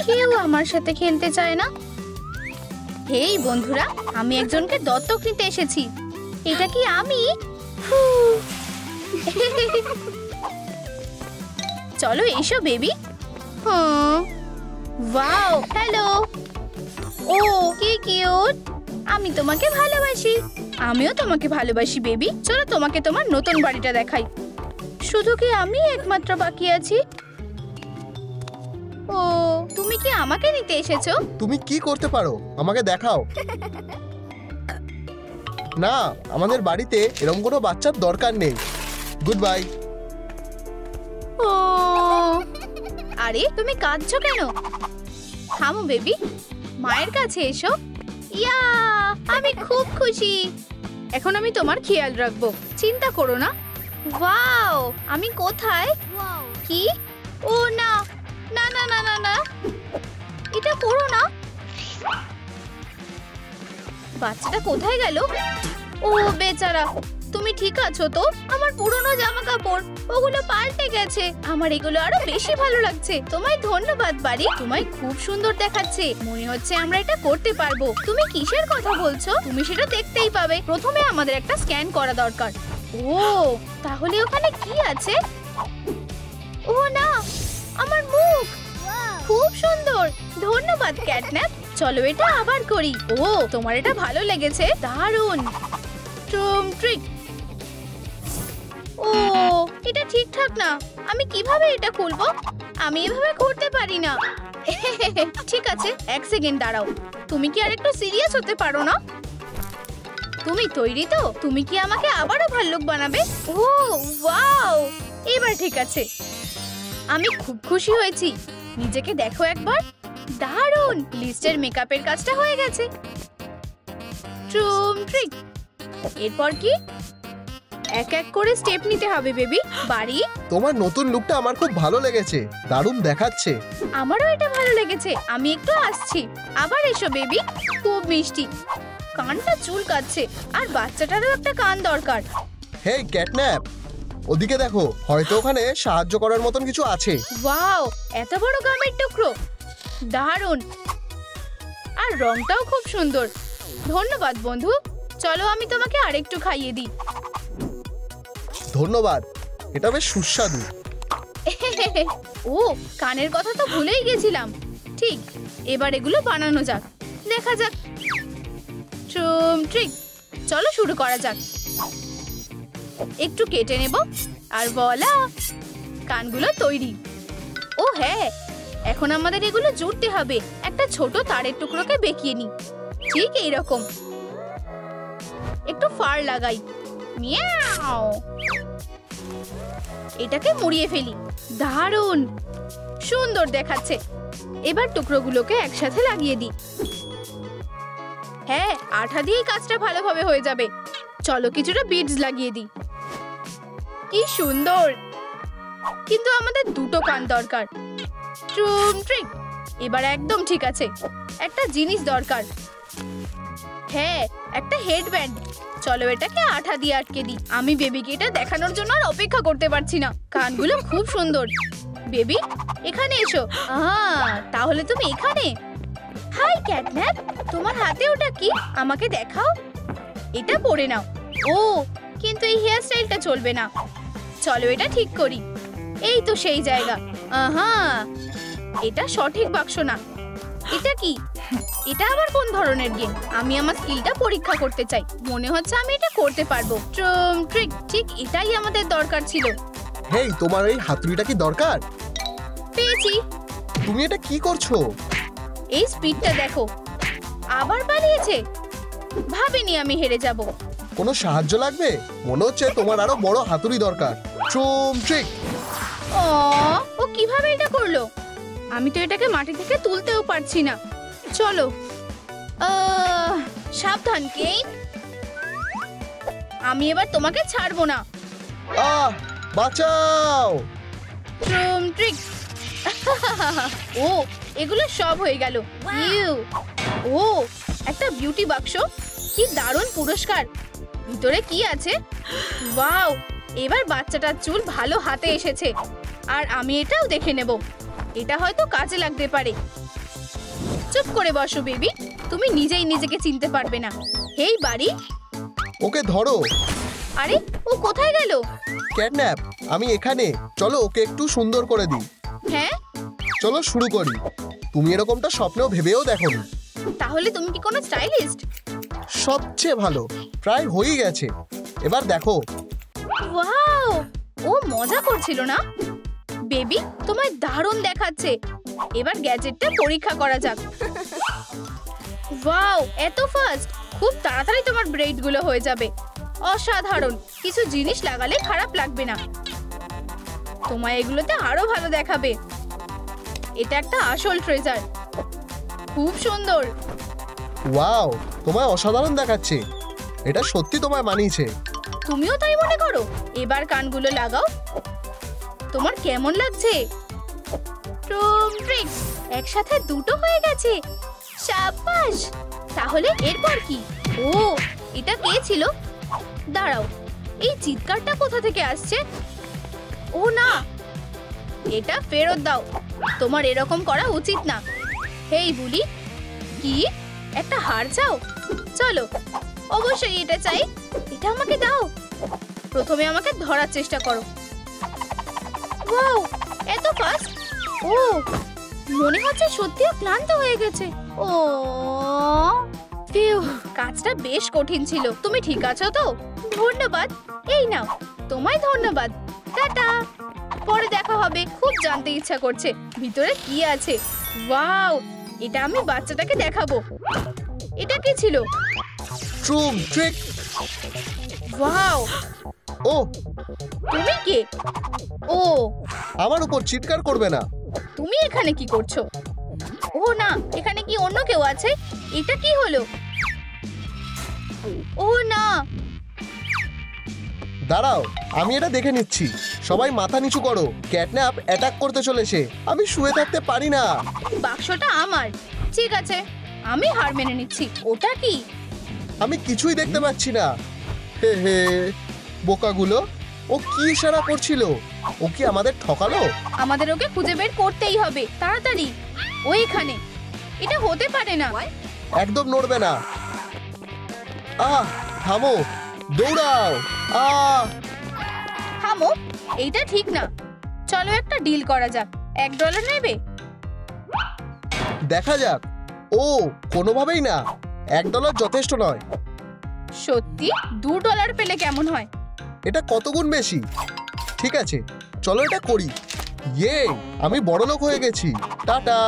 কেউ আমার সাথে খেলতে চায় না। হেই বন্ধুরা, আমি একজনকে দত্তক নিতে এসেছি। এটা কি আমি? চলো এসো বেবি। Wow, hello. ও কি কিউট। আমি তোমাকে ভালোবাসি। আমিও তোমাকে ভালোবাসি বেবি। চলো তোমাকে তোমার নতুন বাড়িটা দেখাই। শুধু কি আমি একমাত্র বাকি আছি? ও, তুমি কি আমাকে নিতে এসেছো? তুমি কি করতে পারো আমাকে দেখাও। না, আমাদের বাড়িতে এরকম কোনো বাচ্চার দরকার নেই। Good bye. ও, আরে তুমি কাঁদছো কেন? থামো বেবি, মায়ের কাছে এসো। ইয়া, আমি খুব খুশি। এখন আমি তোমার খেয়াল রাখবো, চিন্তা করো না। ওয়াও, আমি কোথায়? কি? ও না না না না না না, এটা করো না। বাচ্চাটা কোথায় গেল? ও বেচারা, তুমি ঠিক আছো তো? আমার পুরনো জামা কাপড় ওগুলো পাল্টে গেছে। আমার এগুলো আরো বেশি ভালো লাগছে। তোমায় ধন্যবাদ বাড়ি, তোমায় খুব সুন্দর দেখাচ্ছে। মনে হচ্ছে আমরা এটা করতে পারবো। তুমি কিসের কথা বলছো? তুমি সেটা দেখতেই পাবে। প্রথমে আমাদের একটা স্ক্যান করা দরকার। ও, তাহলে ওখানে কি আছে? ও না, আমার মুখ। খুব সুন্দর, ধন্যবাদ ক্যাটন্যাপ। চলো এটা আবার করি। ও, তোমার এটা ভালো লেগেছে, দারুণ। ট্রুম ট্রিক। ও, এটা ঠিকঠাক না। আমি কিভাবে এটা খুলবো? আমি এভাবে করতে পারি না। ঠিক আছে, এক সেকেন্ড দাঁড়াও। তুমি কি আরেকটু সিরিয়াস হতে পারো না? তুমি তৈরি তো? তুমি কি আমাকে আবারও ভাল্লুক বানাবে? ও ওয়াও, এবার ঠিক আছে। আমি খুব খুশি হয়েছি। নিজেকে দেখো একবার, দারুণ। লিস্টের মেকআপের কাজটা হয়ে গেছে। ট্রুম ট্রিক। এরপর কি? এক এক করে স্টেপ নিতে হবে বেবি। বাড়ি, তোমার নতুন লুকটা আমার খুব ভালো লেগেছে, দারুণ দেখাচ্ছে। আমারও এটা ভালো লেগেছে। আমি একটু আসছি। আবার এসো বেবি, খুব মিষ্টি। কানটা চুলকাচ্ছে, আর বাচ্চাটারও একটা কান দরকার। হেই ক্যাটন্যাপ, ওদিকে দেখো, হয়তো ওখানে সাহায্য করার মতন কিছু আছে। ওয়াও, এত বড় গামের টুকরো, দারুণ। আর রংটাও খুব সুন্দর। ধন্যবাদ বন্ধু। চলো আমি তোমাকে আরেকটু খাইয়ে দিই। ধন্যবাদ, এটা বেশ সুস্বাদু। ও, কানের কথা তো ভুলেই গেছিলাম। ঠিক, এবার এগুলো বানানো যাক। দেখা যাক। ট্রুম ট্রিক। চলো শুরু করা যাক। একটু কেটে নেব, আর বলা, কানগুলো তৈরি। ও হ্যাঁ, এখন আমাদের এগুলো জুড়তে হবে। একটা ছোট তারের টুকরোকে বেঁকিয়ে নি, ঠিক এইরকম। একটু ফার লাগাই। মিয়াও। এটাকে মুড়িয়ে ফেলি। দারুণ, সুন্দর দেখাচ্ছে। এবার টুকরোগুলোকে একসাথে লাগিয়ে দিই। হ্যাঁ, আঠা দিয়েই কাজটা ভালোভাবে হয়ে যাবে। চলো কিছুটা বিডস লাগিয়ে দিই। কি সুন্দর। কিন্তু আমাদের দুটো কান দরকার। ট্রুম ট্রিক। এবার একদম ঠিক আছে। একটা জিনিস দরকার। হ্যাঁ, একটা হেডব্যান্ড। চলো এটাকে আঠা দিয়ে আটকে দিই। আমি বেবিকে এটা দেখানোর জন্য আর অপেক্ষা করতে পারছি না। কানগুলো খুব সুন্দর। বেবি, এখানে এসো। তাহলে তুমি এখানে। হাই ক্যাটন্যাপ, তোমার হাতে ওটা কি? আমাকে দেখাও। এটা পরে নাও। ও, কিন্তু এই হেয়ার স্টাইলটা চলবে না। চলো এটা ঠিক করি। এই তো সেই জায়গা। এটা সঠিক বাক্স না। এটা কি? এটা আবার কোন ধরনের গেম? আমি আমার স্কিলটা পরীক্ষা করতে চাই। মনে হচ্ছে আমি এটা করতে পারবো। ট্রুম ট্রিক। ঠিক এটাই আমাদের দরকার ছিল। হেই, তোমার এই হাতুড়িটা কি দরকার? পেয়েছি। তুমি এটা কি করছো? এই স্পিডটা দেখো, আবার পালিয়েছে। ভাবিনি আমি হেরে যাব। কোনো সাহায্য লাগবে? মনে হচ্ছে তোমার আরো বড় হাতুড়ি দরকার। ট্রুম ট্রিক। ও কিভাবে এটা করলো? আমি তো এটাকে মাটি থেকে তুলতেও পারছি না। চলো, সাবধান কেইন। আমি এবার তোমাকে ছাড়বো না। বাঁচাও। ট্রুম ট্রিক। ও, এগুলো সব হয়ে গেল। ও, একটা বিউটি বাক্স। কি দারুণ পুরস্কার। ভিতরে কি আছে? ওয়াও, এবার বাচ্চাটার চুল ভালো হাতে এসেছে। আর আমি এটাও দেখে নেব। এটা হয়তো কাজে লাগতে পারে। চুপ করে বসো বেবি, তুমি নিজেই নিজেকে চিনতে পারবে না। এই বাড়ি, ওকে ধরো। আরে ও কোথায় গেল? ক্যাটন্যাপ, আমি এখানে, চলো ওকে একটু সুন্দর করে দিই। হ্যাঁ, চলো শুরু করি। তুমি এরকমটা স্বপ্নেও ভেবেও দেখোনি। তাহলে তুমি কি কোনো স্টাইলিস্ট? সবচেয়ে ভালো, প্রায় হয়েই গেছে। এবার দেখো। ওয়াও, ও মজা করছিল না? বেবি, তোমায় দারুণ দেখাচ্ছে। এবার গ্যাজেটটা পরীক্ষা করা যাক। ওয়াও, এত ফাস্ট! খুব তাড়াতাড়ি তোমার ব্রেড গুলো হয়ে যাবে। অসাধারণ! কিছু জিনিস লাগালে খারাপ লাগবে না। তোমায় এগুলোতে আরো ভালো দেখাবে। এটা একটা আসল ট্রেজার। খুব সুন্দর। ওয়াও, তোমায় অসাধারণ দেখাচ্ছে। এটা সত্যি তোমায় মানিয়েছে। তুমিও তাই মনে করো? এবার কানগুলো লাগাও। তোমার কেমন লাগছে? ট্রুম ট্রিক, একসাথে দুটো হয়ে গেছে। শাবাশ! তাহলে এরপর কি? ও, এটা কে ছিল? দাঁড়াও, এই চিৎকারটা কোথা থেকে আসছে? ও না, এটা ফেরত দাও। তোমার এরকম করা উচিত না। হেই বুলি, কি একটা হার চাও? চলো, অবশ্যই এটা চাই। এটা আমাকে দাও। প্রথমে আমাকে ধরার চেষ্টা করো। ওয়াও, এত ফাস্ট! ও, মনে হচ্ছে সত্যিও ক্লান্ত হয়ে গেছে। ও ফিউ, কাজটা বেশ কঠিন ছিল। তুমি ঠিক আছো তো? ধন্যবাদ। এই নাও, তোমায় ধন্যবাদ। টাটা, পরে দেখা হবে। খুব জানতে ইচ্ছা করছে ভিতরে কি আছে। ওয়াও, এটা আমি বাচ্চাটাকে দেখাবো। এটা কি ছিল? ট্রুম ট্রিক। ওয়াও, ও, তুমি কে? ও, আমার উপর চিৎকার করবে না। তুমি এখানে কি করছো? ও না, এখানে কি অন্য কেউ আছে? এটা কি হলো? ও না, দাঁড়াও, আমি এটা দেখে নিচ্ছি। সবাই মাথা নিচু করো, ক্যাটন্যাপ অ্যাটাক করতে চলেছে। আমি শুয়ে থাকতে পারি না। বাক্সটা আমার। ঠিক আছে, আমি হার মেনে নিচ্ছি। ওটা কি? আমি কিছুই দেখতে পাচ্ছি না। হে হে, বোকাগুলো। ও কি ইশারা করছিল? ও কি আমাদের ঠকালো? আমাদের ওকে খুঁজে বের করতেই হবে তাড়াতাড়ি। ও এখানে। এটা হতে পারে না। একদম নড়বে না। আহ, থামো, দৌড়াও। আহ, থামো, এইটা ঠিক না। চলো একটা ডিল করা যাক। $1 নেবে? দেখা যাক। ও, কোনোভাবেই না। $1 যথেষ্ট নয়। সত্যি? $2 পেলে কেমন হয়? এটা কত গুণ বেশি। ঠিক আছে, চলো এটা করি। ইয়ে, আমি বড়লোক হয়ে গেছি। টাটা।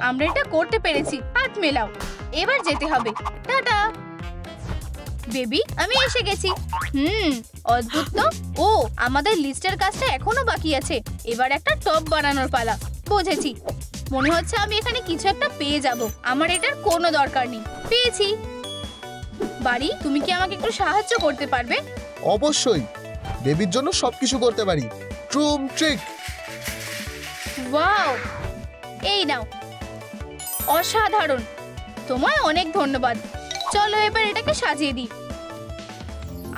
আমরা এটা করতে পেরেছি। হাত মেলাও। এবার যেতে হবে। টাটা। বেবি, আমি এসে গেছি। অদ্ভুত তো। ও, আমাদের লিস্টের কাজটা এখনো বাকি আছে। এবার একটা টপ বানানোর পালা। বুঝেছি। মনে হচ্ছে আমি এখানে কিছু একটা পেয়ে যাব। আমার এটার কোনো দরকার নেই। পেয়েছি। বাড়ি, তুমি কি আমাকে একটু সাহায্য করতে পারবে? অবশ্যই, বেবির জন্য সবকিছু করতে পারি। ট্রুম ট্রিক। ওয়াও, এই নাও। অসাধারণ! তোমায় অনেক ধন্যবাদ। চলো এবার এটাকে সাজিয়ে দিই।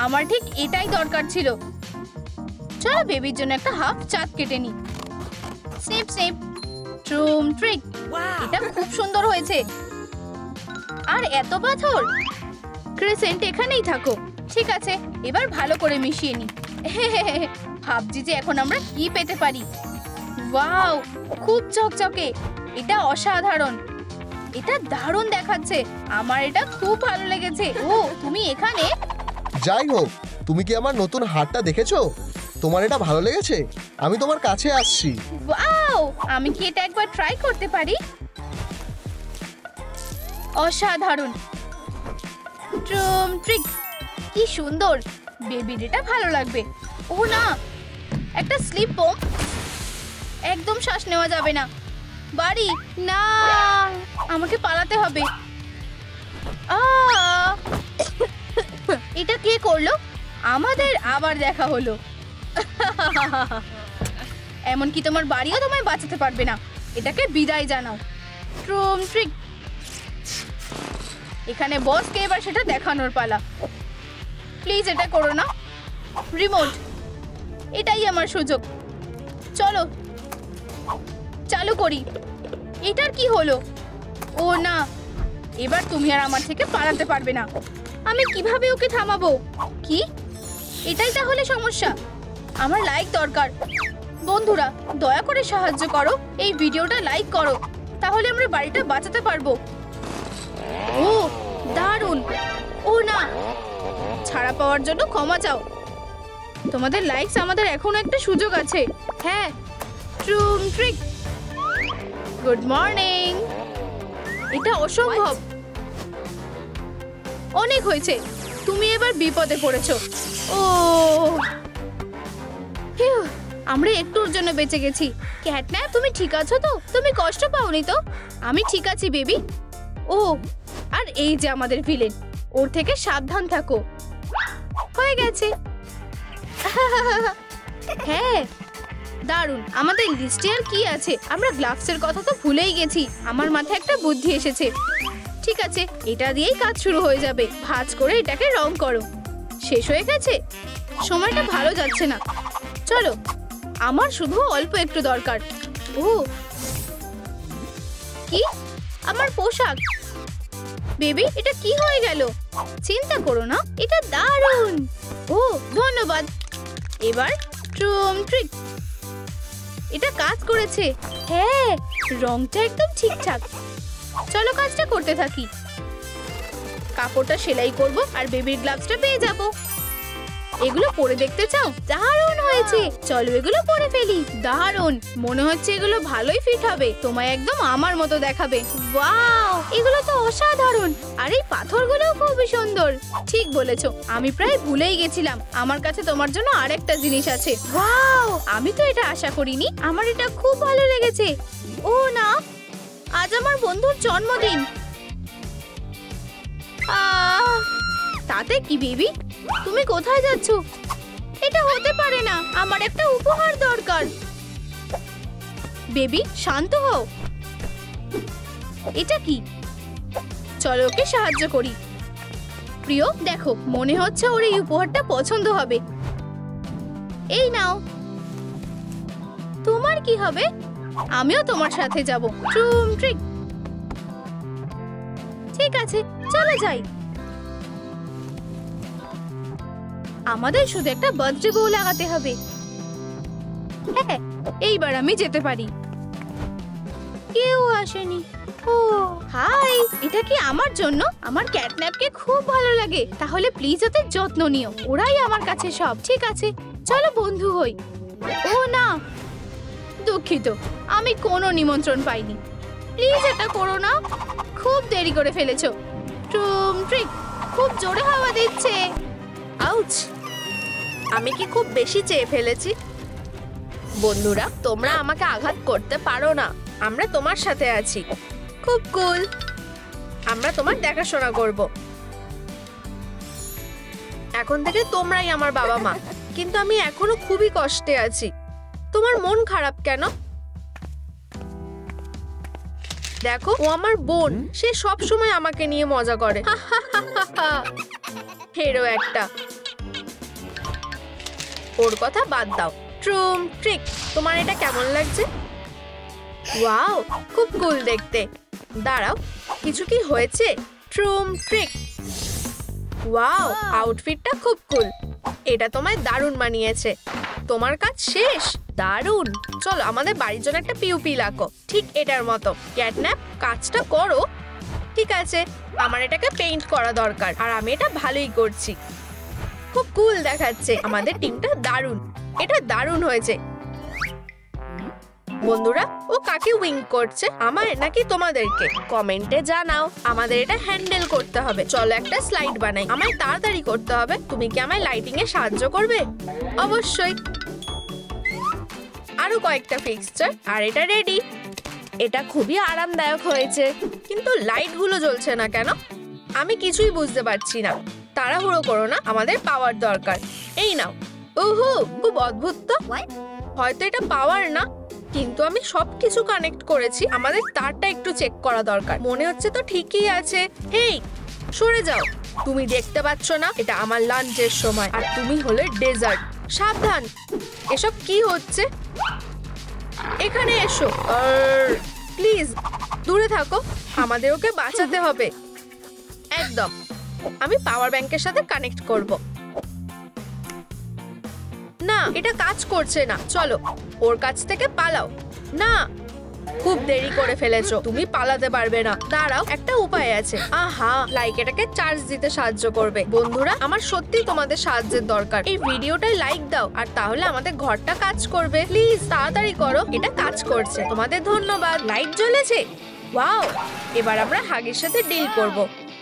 আমার ঠিক এটাই দরকার ছিল। চলো বেবির জন্য একটা হাফ চাঁদ কেটে নিই। Snip snip. ট্রুম ট্রিক। এটা খুব সুন্দর হয়েছে। আর এত পাথর। ক্রিসেন্ট, এখানেই থাকো। ঠিক আছে, এবার ভালো করে মিশিয়ে নিই। ভাবছি যে এখন আমরা কি পেতে পারি। ওয়াও, খুব চকচকে। এটা অসাধারণ। এটা দারুণ দেখাচ্ছে। আমার এটা খুব ভালো লেগেছে। ও, তুমি এখানে? যাই হোক, তুমি কি আমার নতুন হারটা দেখেছো? তোমার এটা ভালো লেগেছে? আমি তোমার কাছে আসছি। ওয়াও, আমি কি এটা একবার ট্রাই করতে পারি? অসাধারণ। ট্রুম ট্রিক, কি সুন্দর। বেবির এটা ভালো লাগবে। ও না, একটা স্লিপ বোম। একদম শ্বাস নেওয়া যাবে না। বাড়ি, না, আমাকে পালাতে হবে। এটা কে করলো? আমাদের আবার দেখা হলো। এমনকি তোমার বাড়িও তোমায় বাঁচাতে পারবে না। এটাকে বিদায় জানাও। ট্রুম ট্রিক। এখানে বসকে এবার সেটা দেখানোর পালা। প্লিজ এটা করো না। রিমোট, এটাই আমার সুযোগ। চলো চালু করি। এটার কি হলো? ও না, এবার তুমি আর আমার থেকে পালাতে পারবে না। আমি কিভাবে ওকে থামাবো? কি এটাই তাহলে সমস্যা? আমার লাইক দরকার। বন্ধুরা দয়া করে সাহায্য করো, এই ভিডিওটা লাইক করো, তাহলে আমরা বাড়িটা বাঁচাতে পারবো। ও দারুণ। ও না, ছাড়া পাওয়ার জন্য ক্ষমা চাও। তোমাদের লাইকস আমাদের এখনো একটা সুযোগ আছে। হ্যাঁ, ট্রুম ট্রিক। Good morning. এটা অসম্ভব। অনেক হয়েছে, তুমি এবার বিপদে পড়েছো। ও হিউ, আমরা একটুর জন্য বেঁচে গেছি। ক্যাটন্যাপ, তুমি ঠিক আছো তো? তুমি কষ্ট পাওনি তো? আমি ঠিক আছি বেবি। ও আর এই যে আমাদের ভিলেন, ওর থেকে সাবধান থাকো। হয়ে গেছে। হ্যাঁ দারুণ। আমাদের লিস্টে আর কি আছে? আমরা গ্লাভসের কথা তো ভুলেই গেছি। আমার মাথায় একটা বুদ্ধি এসেছে। ঠিক আছে, এটা দিয়েই কাজ শুরু হয়ে যাবে। ভাঁজ করে এটাকে রং করো। শেষ হয়ে গেছে? সময়টা ভালো যাচ্ছে না। চলো, আমার শুধু অল্প একটু দরকার। ও কি, আমার পোশাক? বেবি এটা কি হয়ে গেল? চিন্তা করো না, এটা দারুণ। ও ধন্যবাদ। এবার ট্রুম ট্রিক। এটা কাজ করেছে। হ্যাঁ, রংটা একদম ঠিকঠাক। চলো কাজটা করতে থাকি। কাপড়টা সেলাই করব আর বেবির গ্লাভসটা পেয়ে যাব। এগুলো পরে দেখতে চাও? দারুণ হয়েছে। চলো এগুলো পরে ফেলি। দারুণ, মনে হচ্ছে এগুলো ভালোই ফিট হবে। তোমায় একদম আমার মতো দেখাবে। ওয়াও, এগুলো তো অসাধারণ। আর এই পাথরগুলোও খুবই সুন্দর। ঠিক বলেছো, আমি প্রায় ভুলেই গেছিলাম। আমার কাছে তোমার জন্য আরেকটা জিনিস আছে। ওয়াও, আমি তো এটা আশা করিনি। আমার এটা খুব ভালো লেগেছে। ও না, আজ আমার বন্ধুর জন্মদিন। তাতে কি বেবি, তুমি কোথায় যাচ্ছ? এটা হতে পারে না, আমার একটা উপহার দরকার। বেবি শান্ত হও। এটা কি? চলো ওকে সাহায্য করি। প্রিয় দেখো, মনে হচ্ছে ওর এই উপহারটা পছন্দ হবে। এই নাও। তোমার কি হবে? আমিও তোমার সাথে যাব। ট্রুম ট্রিক। ঠিক আছে, চলো যাই। আমাদের শুধু একটা বার্থডে বউ লাগাতে হবে। হ্যাঁ, এইবার আমি যেতে পারি। কেউ আসেনি। ও হাই, এটা কি আমার জন্য? আমার ক্যাটন্যাপকে খুব ভালো লাগে। তাহলে প্লিজ ওদের যত্ন নিও। ওরাই আমার কাছে সব। ঠিক আছে, চলো বন্ধু হই। ও না, দুঃখিত, আমি কোনো নিমন্ত্রণ পাইনি। প্লিজ এটা করো না। খুব দেরি করে ফেলেছো। ট্রুম ট্রিক। খুব জোরে হাওয়া দিচ্ছে। আউচ, আমি কি খুব বেশি চেয়ে ফেলেছি? বন্ধুরা, তোমরা আমাকে আঘাত করতে পারো না। আমরা তোমার সাথে আছি। খুব কুল। আমরা তোমার দেখাশোনা করব। এখন থেকে তোমরাই আমার বাবা মা। কিন্তু আমি এখনো খুবই কষ্টে আছি। তোমার মন খারাপ কেন? দেখো, ও আমার বোন। সে সব সময় আমাকে নিয়ে মজা করে। হেরো একটা। ওর কথা বাদ দাও। ট্রুম ট্রিক, তোমার এটা কেমন লাগছে? ওয়াও, খুব কুল দেখতে। দাঁড়াও, কিছু কি হয়েছে? ট্রুম ট্রিক। ওয়াও, আউটফিটটা খুব কুল। এটা তোমায় দারুণ মানিয়েছে। তোমার কাজ শেষ? দারুণ। চলো আমাদের বাড়ির জন্য একটা পিউপি লাকো, ঠিক এটার মতো। ক্যাটন্যাপ, কাজটা করো। ঠিক আছে, আমার এটাকে পেইন্ট করা দরকার, আর আমি এটা ভালোই করছি। খুব কুল দেখাচ্ছে। আমাদের টিমটা দারুণ। এটা দারুণ হয়েছে। বন্ধুরা, ও কাকে উইঙ্ক করছে, আমায় নাকি তোমাদেরকে? কমেন্টে জানাও। আমাদের এটা হ্যান্ডেল করতে হবে। চলো একটা স্লাইড বানাই। আমায় তাড়াতাড়ি করতে হবে। তুমি কি আমায় লাইটিং এ সাহায্য করবে? অবশ্যই। আরো কয়েকটা ফিক্সচার, আর এটা রেডি। এটা খুবই আরামদায়ক হয়েছে, কিন্তু লাইট গুলো জ্বলছে না কেন? আমি কিছুই বুঝতে পারছি না। তাড়াহুড়ো করো না, আমাদের পাওয়ার দরকার। এই নাও। ওহো, খুব অদ্ভুত তো। হয়তো এটা পাওয়ার না, কিন্তু আমি সবকিছু কানেক্ট করেছি। আমাদের তারটা একটু চেক করা দরকার। মনে হচ্ছে তো ঠিকই আছে। হেই, সরে যাও। তুমি দেখতে পাচ্ছ না এটা আমার লাঞ্চের সময়, আর তুমি হলে ডেজার্ট। সাবধান। এসব কি হচ্ছে? এখানে এসো। প্লিজ দূরে থাকো, আমাদের ওকে বাঁচাতে হবে। একদম, আমি পাওয়ার ব্যাংকের সাথে কানেক্ট করব। না, এটা কাজ করছে না। চলো ওর কাছ থেকে পালাও। না, খুব দেরি করে ফেলেছো, তুমি পালাতে পারবে না। দাঁড়াও, একটা উপায় আছে। আহা, লাইক এটাকে চার্জ দিতে সাহায্য করবে। বন্ধুরা, আমার সত্যি তোমাদের সাহায্যের দরকার। এই ভিডিওটায় লাইক দাও, আর তাহলে আমাদের ঘরটা কাজ করবে। প্লিজ তাড়াতাড়ি করো, এটা কাজ করছে। তোমাদের ধন্যবাদ। লাইট জ্বলেছে। ওয়াও, এবার আমরা হাগির সাথে ডিল করব।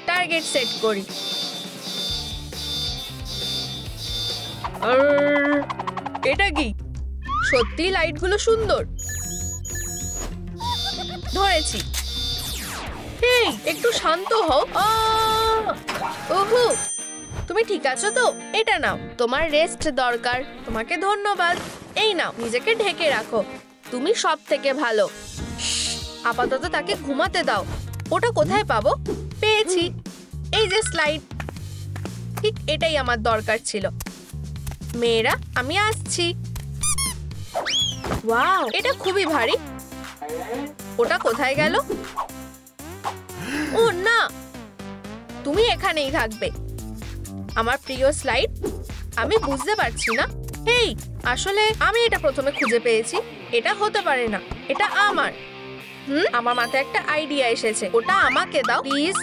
টার্গেট সেট করি। এটা কি? সত্যি লাইটগুলো সুন্দর। ধরেছি। এই, একটু শান্ত হও। ওহো, তুমি ঠিক আছো তো? এটা নাও, তোমার রেস্ট দরকার। তোমাকে ধন্যবাদ। এই নাও, নিজেকে ঢেকে রাখো। তুমি সব থেকে ভালো। আপাতত তাকে ঘুমাতে দাও। ওটা কোথায় পাবো? পেয়েছি, এই যে স্লাইড। ঠিক এটাই আমার দরকার ছিল। মেয়েরা, আমি আসছি। ওয়াও, এটা খুবই ভারী। ওটা কোথায় গেল? ও না, তুমি এখানেই থাকবে। আমার প্রিয় স্লাইড। আমি বুঝতে পারছি না। এই, আসলে আমি এটা প্রথমে খুঁজে পেয়েছি। এটা হতে পারে না, এটা আমার। আমার মাথায় একটা আইডিয়া এসেছে। ওটা আমাকে দাও প্লিজ।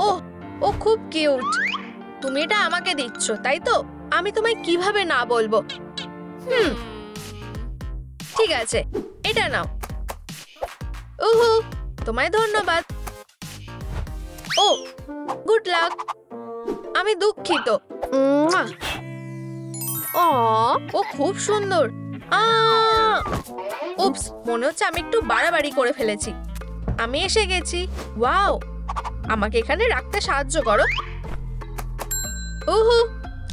ওহ, ও খুব কিউট। তুমি এটা আমাকে দিচ্ছ, তাই তো? আমি তোমায় কিভাবে না বলবো? ঠিক আছে, এটা নাও। ওহো, তোমায় ধন্যবাদ। ও, গুড লাক। আমি দুঃখিত। ও খুব সুন্দর। উপস, মনে হচ্ছে আমি একটু বাড়াবাড়ি করে ফেলেছি। আমি এসে গেছি। ওয়াও, আমাকে এখানে রাখতে সাহায্য করো। ওহো,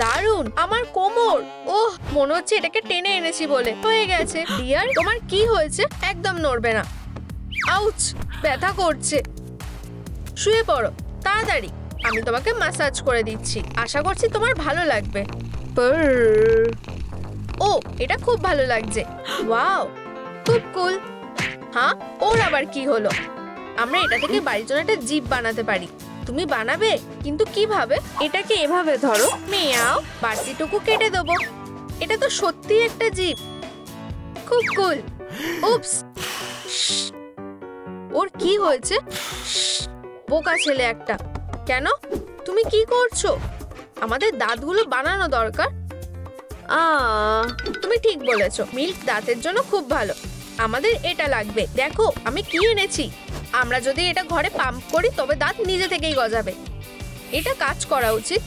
দারুণ। আমার কোমর। ওহ, মনে হচ্ছে এটাকে টেনে এনেছি বলে। হয়ে গেছে। ডিয়ার, তোমার কি হয়েছে? একদম নড়বে না। আউচ, ব্যথা করছে। শুয়ে পড়ো তাড়াতাড়ি। আমি তোমাকে ম্যাসাজ করে দিচ্ছি। আশা করছি তোমার ভালো লাগবে। ও, এটা খুব ভালো লাগছে। ওয়াও, খুব কুল। হ্যাঁ, ওর আবার কি হলো? আমরা এটা থেকে বাড়ির জন্য একটা জিপ বানাতে পারি। তুমি বানাবে? কিন্তু কিভাবে? এটাকে এভাবে ধরো, মিয়াও, বাড়তিটুকু কেটে দেবো। এটা তো সত্যি একটা জিপ। খুব কুল। উপস, ওর কি হয়েছে? বোকা ছেলে একটা। কেন? তুমি কি করছো? আমাদের দাঁতগুলো বানানো দরকার। তুমি ঠিক বলেছো, মিল্ক দাঁতের জন্য খুব ভালো। আমাদের এটা লাগবে। দেখো আমি কি এনেছি। আমরা যদি এটা ঘরে পাম্প করি তবে দাঁত নিজে থেকেই গজাবে। এটা কাজ করা উচিত।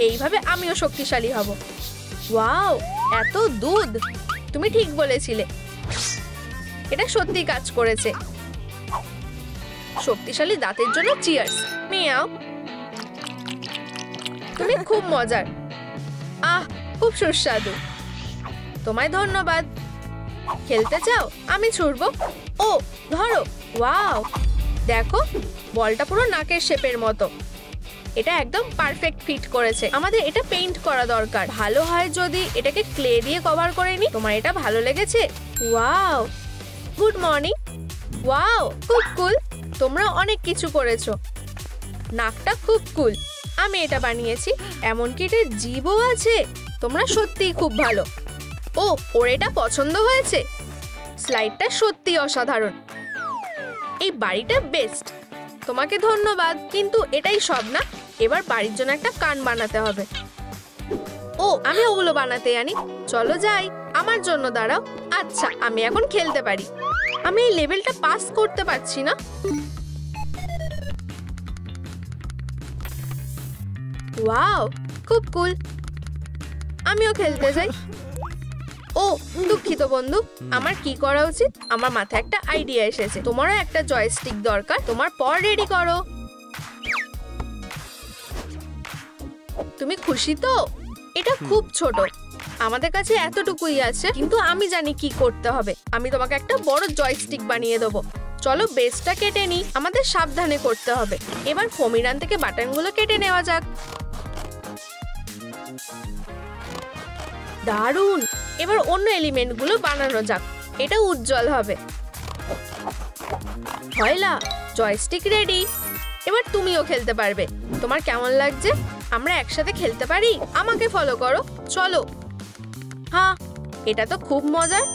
এইভাবে আমিও শক্তিশালী হব। ওয়াও, এত দুধ। তুমি ঠিক বলেছিলে, এটা সত্যি কাজ করেছে। শক্তিশালী দাঁতের জন্য চিয়ার্স। মিয়াও, তুমি খুব মজার। খুব সুস্বাদু। তোমায় ধন্যবাদ। খেলতে চাও? আমি ছুড়বো। ও, ধরো। ওয়াও, দেখো, বলটা পুরো নাকের শেপের মতো। এটা একদম পারফেক্ট ফিট করেছে। আমাদের এটা পেইন্ট করা দরকার। ভালো হয় যদি এটাকে ক্লে দিয়ে কভার করে নি। তোমার এটা ভালো লেগেছে? Wow, good morning. ওয়াও, খুব কুল। তোমরা অনেক কিছু করেছো। নাকটা খুব কুল। আমি এটা বানিয়েছি। এমনকি এটার জিভও আছে। তোমরা সত্যিই খুব ভালো। ও, ওর এটা পছন্দ হয়েছে। স্লাইডটা সত্যি অসাধারণ। এই বাড়িটা বেস্ট। তোমাকে ধন্যবাদ। কিন্তু এটাই সব না, এবার বাড়ির জন্য একটা কান বানাতে হবে। ও, আমি ওগুলো বানাতে জানি। চলো যাই। আমার জন্য দাঁড়াও। আচ্ছা, আমি এখন খেলতে পারি। আমি এই লেভেলটা পাস করতে পারছি না। ওয়াও, খুব কুল। আমিও খেলতে যাই। ও, দুঃখিত বন্ধু। আমার কি করা উচিত? আমার মাথায় একটা আইডিয়া এসেছে। তোমারও একটা জয়স্টিক দরকার। তোমার পর রেডি করো। তুমি খুশি তো? এটা খুব ছোট। আমাদের কাছে এতটুকুই আছে, কিন্তু আমি জানি কি করতে হবে। আমি তোমাকে একটা বড় জয়স্টিক বানিয়ে দেবো। চলো বেসটা কেটে নিই। আমাদের সাবধানে করতে হবে। এবার ফোমিরান থেকে বাটনগুলো কেটে নেওয়া যাক। দারুণ। এবার অন্য এলিমেন্টগুলো বানানো যাক। এটা উজ্জ্বল হবে। হয়লা, জয়স্টিক রেডি। এবার তুমিও খেলতে পারবে। তোমার কেমন লাগছে? আমরা একসাথে খেলতে পারি? আমাকে ফলো করো, চলো। হ্যাঁ, এটা তো খুব মজার।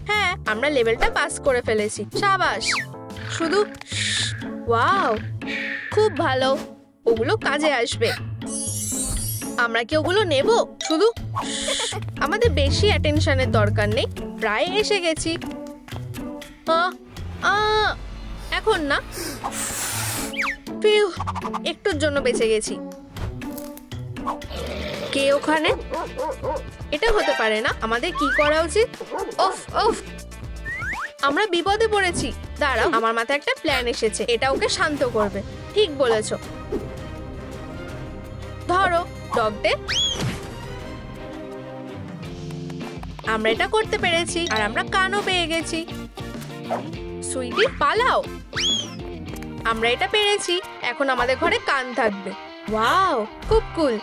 হ্যাঁ, আমরা লেভেলটা পাস করে ফেলেছি। শাবাশ। শুধু ওয়াও, খুব ভালো। ওগুলো কাজে আসবে। আমরা কি ওগুলো নেব? শুধু আমাদের বেশি অ্যাটেনশনের দরকার নেই। প্রায় এসে গেছি। এখন না, একটুর জন্য বেঁচে গেছি। কে ওখানে? এটা হতে পারে না। আমাদের কি করা উচিত? ওফ ওফ, আমরা বিপদে পড়েছি। দাঁড়াও, আমার মাথায় একটা প্ল্যান এসেছে। এটা ওকে শান্ত করবে। ঠিক বলেছ। ধরো ডগডে, আমরা এটা করতে পেরেছি। আর আমরা কানও পেয়ে গেছি। সুইটি, পালাও। আমরা এটা পেরেছি। এখন আমাদের ঘরে কান থাকবে। ওয়াও, খুব কুল।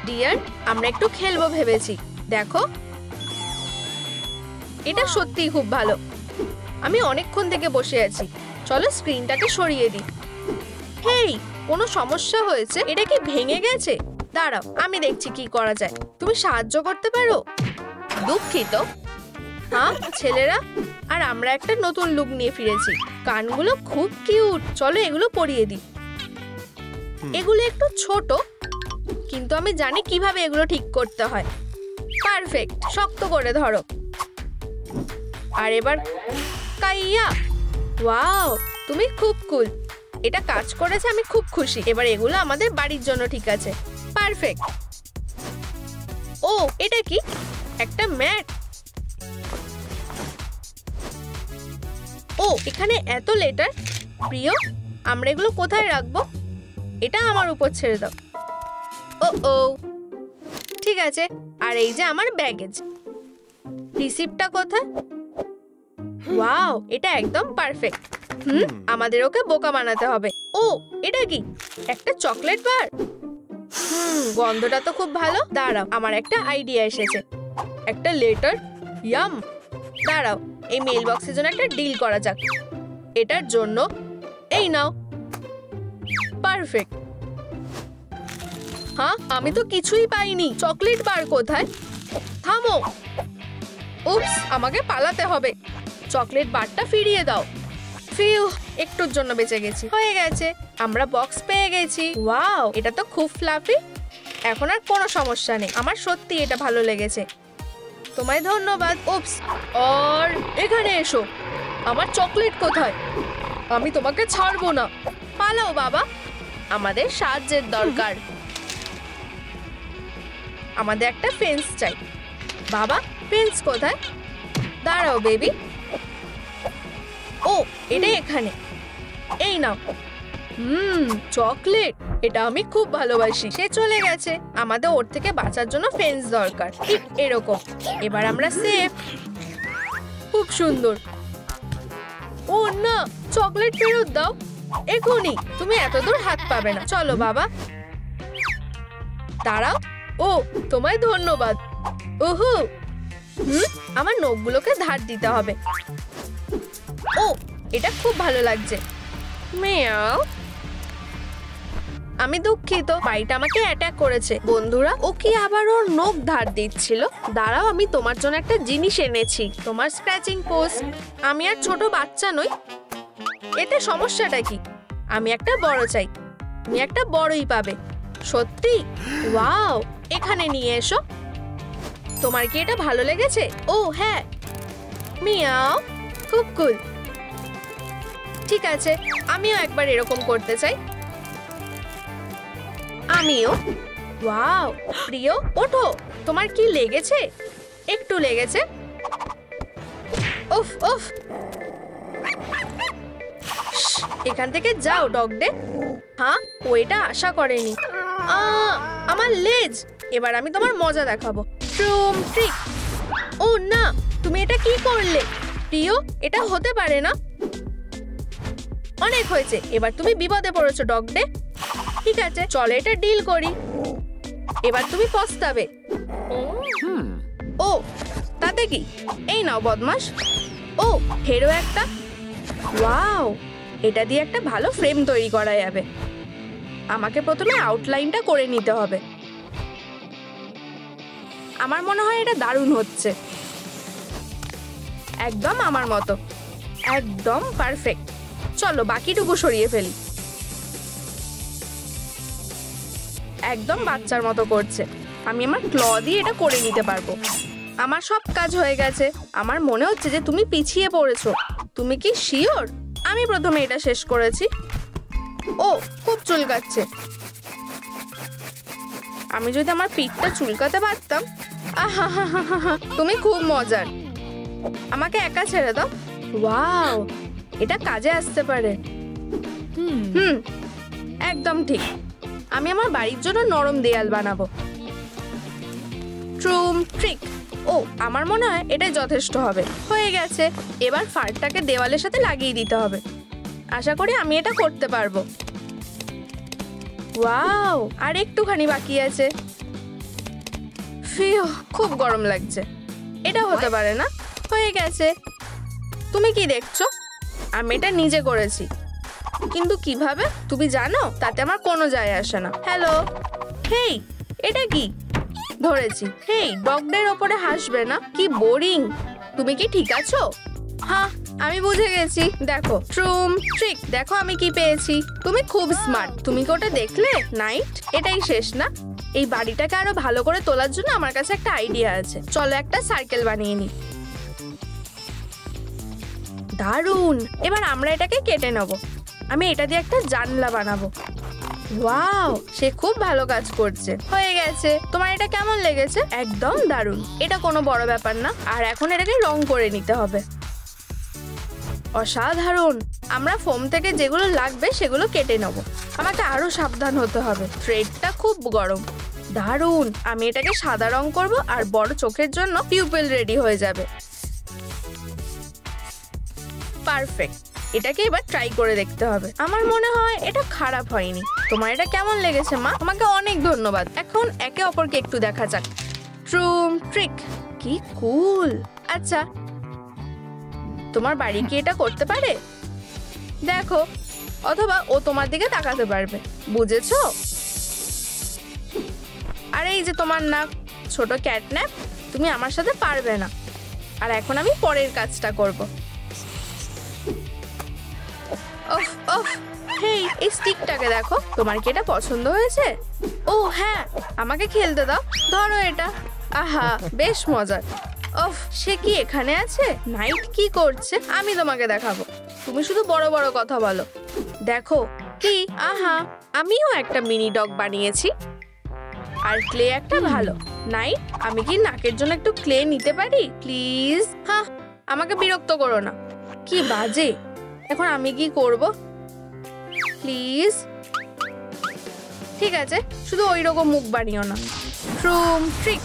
ডিয়ার, আমরা একটু খেলবো ভেবেছি। দেখো, এটা সত্যিই খুব ভালো। আমি অনেকক্ষণ থেকে বসে আছি। চলো স্ক্রিনটাকে সরিয়ে দিই। হেই, কোনো সমস্যা হয়েছে? এটা কি ভেঙে গেছে? দাঁড়াও, আমি দেখছি কি করা যায়। তুমি সাহায্য করতে পারো? দুঃখিত। হ্যাঁ ছেলেরা, আর আমরা একটা নতুন লুক নিয়ে ফিরেছি। কানগুলো খুব কিউট। চলো এগুলো পরিয়ে দিই। এগুলো একটু ছোট, কিন্তু আমি জানি কিভাবে এগুলো ঠিক করতে হয়। পারফেক্ট। শক্ত করে ধরো। আর এবার কাইয়া। ওয়াও, তুমি খুব কুল। এটা কাজ করেছে, আমি খুব খুশি। এবার এগুলো আমাদের বাড়ির জন্য ঠিক আছে। পারফেক্ট। ও, এটা কি? একটা ম্যাট। ও, এখানে এত লেটার। প্রিয়, আমরা এগুলো কোথায় রাখবো? এটা আমার উপর ছেড়ে দাও। ও ও, ঠিক আছে। আর এই যে আমার ব্যাগেজ। রিসিপ্টটা কোথায়? ওয়াও, এটা একদম পারফেক্ট। আমাদের ওকে বোকা বানাতে হবে। ও, এটা কি? একটা চকলেট বার। গন্ধটা তো খুব ভালো। দাঁড়াও, আমার একটা আইডিয়া এসেছে। একটা লেটার। ইয়াম। দাঁড়াও, এই মেল বক্সের জন্য একটা ডিল করা যাক। এটার জন্য এই নাও। পারফেক্ট। হ্যাঁ, আমি তো কিছুই পাইনি। চকলেট বার কোথায়? থামো। উপস, আমাকে পালাতে হবে। চকলেট বারটা ফিরিয়ে দাও। ফিউ, একটুর জন্য বেঁচে গেছি। হয়ে গেছে, আমরা বক্স পেয়ে গেছি। ওয়াও, এটা তো খুব ফ্লাফি। এখন আর কোনো সমস্যা নেই। আমার সত্যি এটা ভালো লেগেছে। তোমায় ধন্যবাদ। উপস, আর এখানে এসো। আমার চকলেট কোথায়? আমি তোমাকে ছাড়বো না। পালাও বাবা, আমাদের সাহায্যের দরকার। আমাদের একটা ফেন্স চাই। বাবা, ফেন্স কোথায়? দাঁড়াও বেবি। ও, এটা এখানে। এই নাও। চকলেট। এটা আমি খুব ভালোবাসি। সে চলে গেছে। আমাদের ওর থেকে বাঁচার জন্য ফেন্স দরকার। ঠিক এরকম। এবার আমরা সেফ। খুব সুন্দর। ও না, চকলেট ফেরত দাও এখনই। তুমি এত দূর হাত পাবে না। চলো বাবা। দাঁড়াও। ও, তোমায় ধন্যবাদ। ওহো, আমার নখগুলোকে ধার দিতে হবে। ও, এটা খুব ভালো লাগছে। মিয়াও। আমি দুঃখিত, পাইটা আমাকে অ্যাটাক করেছে। বন্ধুরা, ও কি আবার ওর নখ ধার দিচ্ছিল? দাঁড়াও, আমি তোমার জন্য একটা জিনিস এনেছি। তোমার স্ক্র্যাচিং পোস্ট। আমি আর ছোট বাচ্চা নই। এতে সমস্যাটা কি? আমি একটা বড় চাই। তুমি একটা বড়ই পাবে। সত্যি? ওয়াও, এখানে নিয়ে এসো। তোমার কি এটা ভালো লেগেছে? ও হ্যাঁ। মিয়াও, খুব কুল। ঠিক আছে, আমিও একবার এরকম করতে চাই। আমিও। ওয়াও, প্রিয়, ওঠো। তোমার কি লেগেছে? একটু লেগেছে। উফ উফ, এখান থেকে যাও ডগডে। হ্যাঁ, ও এটা আশা করেনি। আমার লেজ। এবার আমি তোমার মজা দেখাবো। ট্রুম ট্রিক। ও না, তুমি এটা কি করলে? প্রিয়, এটা হতে পারে না। অনেক হয়েছে। এবার তুমি বিপদে পড়েছো ডগডে। ঠিক আছে, চলো এটা ডিল করি। এবার তুমি পস্তাবে। ও, তাতে কি, এই নাও বদমাস। ও হেরো একটা। ওয়াও, এটা দিয়ে একটা ভালো ফ্রেম তৈরি করা যাবে। আমাকে প্রথমে আউটলাইনটা করে নিতে হবে। আমার মনে হয় এটা দারুণ হচ্ছে, একদম আমার মতো, একদম পারফেক্ট। চলো বাকিটুকু সরিয়ে ফেলি। একদম বাচ্চার মতো করছে। আমি আমার ক্ল দিয়ে এটা করে নিতে পারবো। আমার সব কাজ হয়ে গেছে। আমার মনে হচ্ছে যে তুমি পিছিয়ে পড়েছো। তুমি কি শিওর? আমি প্রথমে এটা শেষ করেছি। ও খুব চুলকাচ্ছে। আমি যদি আমার পিঠটা চুলকাতে পারতাম। আহা, তুমি খুব মজার। আমাকে একা ছেড়ে দাও। ওয়াও, এটা কাজে আসতে পারে। হুম, একদম ঠিক। আমি আমার বাড়ির জন্য নরম দেয়াল বানাবো। ট্রুম ট্রিক। ও আমার মনে হয় এটাই যথেষ্ট হবে। হয়ে গেছে। এবার ফারটাকে দেওয়ালের সাথে লাগিয়ে দিতে হবে। আশা করি আমি এটা করতে পারবো। ওয়াও, আর একটুখানি বাকি আছে। ফিউ, খুব গরম লাগছে। এটা হতে পারে না। হয়ে গেছে। তুমি কি দেখছো? আমি এটা নিজে করেছি। কিন্তু কিভাবে তুমি জানো? তাতে আমার কোনো যায় আসে না। হ্যালো, হেই, এটা কি? ধরেছি। হেই, ডগদের ওপরে হাসবে না। কি বোরিং। তুমি কি ঠিক আছো? হ্যাঁ, আমি বুঝে গেছি। দেখো ট্রুম ট্রিক, দেখো আমি কি পেয়েছি। তুমি খুব স্মার্ট। তুমি কি ওটা দেখলে? নাইট, এটাই শেষ না। এই বাড়িটাকে আরো ভালো করে তোলার জন্য আমার কাছে একটা আইডিয়া আছে। চলো একটা সার্কেল বানিয়ে নিই। দারুণ। এবার আমরা এটাকে কেটে নেব। আমি এটা দিয়ে একটা জানলা বানাবো। ওয়াও, সে খুব ভালো কাজ করছে। হয়ে গেছে। তোমার এটা কেমন লেগেছে? একদম দারুণ। এটা কোনো বড় ব্যাপার না। আর এখন এটাকে রং করে নিতে হবে। অসাধারণ। আমরা ফোম থেকে যেগুলো লাগবে সেগুলো কেটে নেব। আমাকে আরো সাবধান হতে হবে। থ্রেডটা খুব গরম। দারুণ। আমি এটাকে সাদা রং করব আর বড় চোখের জন্য পিউপিল রেডি হয়ে যাবে। পারফেক্ট। এটাকে এবার ট্রাই করে দেখতে হবে। আমার মনে হয় এটা খারাপ হয়নি। তোমার এটা কেমন লেগেছে মা? তোমাকে অনেক ধন্যবাদ। এখন একে অপরকে একটু দেখা যাক। ট্রুম ট্রিক, কি কুল। আচ্ছা, তোমার বাড়ি কি এটা করতে পারে? দেখো, অথবা ও তোমার দিকে তাকাতে পারবে। বুঝেছো? আর এই যে তোমার নাক, ছোট ক্যাটন্যাপ, তুমি আমার সাথে পারবে না। আর এখন আমি পরের কাজটা করব। ওফ ওফ, হেই, এই স্টিকটাকে দেখো। তোমার কি এটা পছন্দ হয়েছে? ও হ্যাঁ, আমাকে খেলতে দাও। ধরো এটা। আহা, বেশ মজার। ওফ, সে কি এখানে আছে? নাইট কি করছে? আমি তোমাকে দেখাবো। তুমি শুধু বড় বড় কথা বলো। দেখো কি। আহা, আমিও একটা মিনি ডগ বানিয়েছি। আর ক্লে একটা ভালো। নাইট, আমি কি নাকের জন্য একটু ক্লে নিতে পারি প্লিজ? হ্যাঁ, আমাকে বিরক্ত করো না। কি বাজে। এখন আমি কি করব? প্লিজ। ঠিক আছে, শুধু ওই রকম মুখ বানিও না। ট্রুম ট্রিক।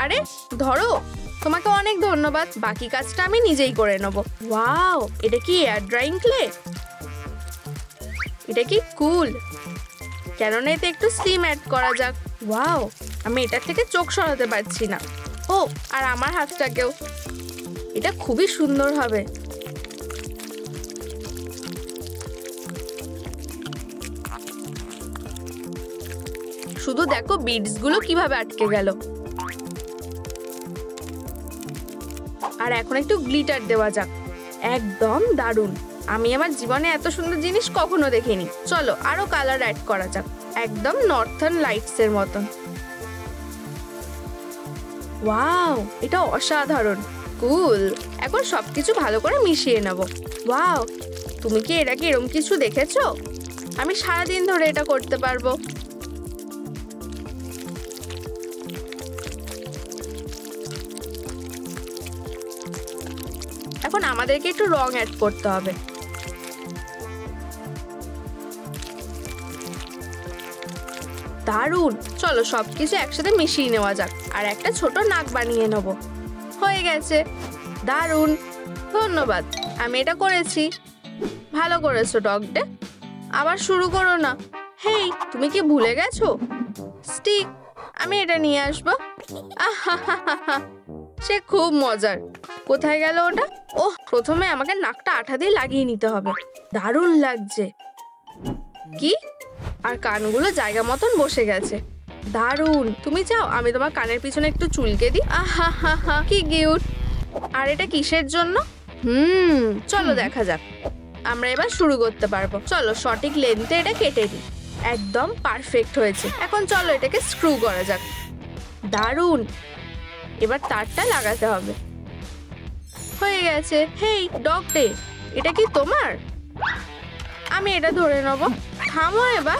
আরে ধরো, তোমাকে অনেক ধন্যবাদ। বাকি কাজটা আমি নিজেই করে নেব। ওয়াও, এটা কি এয়ার ড্রাইং ক্লে? এটা কি কুল। কেননা এতে একটু স্লিম অ্যাড করা যাক। ওয়াও, আমি এটার থেকে চোখ সরাতে পারছি না। ও, আর আমার হাতটাকেও। এটা খুবই সুন্দর হবে। শুধু দেখো বিডস গুলো কিভাবে আটকে গেল। আর এখন একটু গ্লিটার দেওয়া যাক। একদম দারুণ। আমি আমার জীবনে এত সুন্দর জিনিস কখনো দেখিনি। চলো আরো কালার অ্যাড করা যাক, একদম নর্থার্ন লাইটস এর মতন। ওয়াও, এটা অসাধারণ। কুল। এখন সবকিছু ভালো করে মিশিয়ে নেব। ওয়াও, তুমি কি এর আগে এরকম কিছু দেখেছো? আমি সারাদিন ধরে এটা করতে পারবো। এখন আমাদেরকে একটু রং অ্যাড করতে হবে। দারুণ। চলো সবকিছু একসাথে মিশিয়ে নেওয়া যাক আর একটা ছোট নাক বানিয়ে নেব। হয়ে গেছে। দারুণ, ধন্যবাদ। আমি এটা করেছি। ভালো করেছো ডগডে। আবার শুরু করো না। হেই, তুমি কি ভুলে গেছো? স্টিক। আমি এটা নিয়ে আসবো। আহাহাহাহা, সে খুব মজার। কোথায় গেল ওটা? ওহ, প্রথমে আমাকে নাকটা আঠা দিয়ে লাগিয়ে নিতে হবে। দারুণ লাগছে। কি? আর কানগুলো জায়গা মতন বসে গেছে। দারুণ। তুমি চাও আমি তোমার কানের পিছনে একটু চুলকে দিই? আহাহাহা, কি কিউট। আর এটা কিসের জন্য? চলো দেখা যাক। আমরা এবার শুরু করতে পারবো। চলো সঠিক লেন্থে এটা কেটে দিই। একদম পারফেক্ট হয়েছে। এখন চলো এটাকে স্ক্রু করা যাক। দারুণ। এবার তারটা লাগাতে হবে। হয়ে গেছে। হেই ডগ ডে, এটা কি তোমার? আমি এটা ধরে নেব। থামো এবার।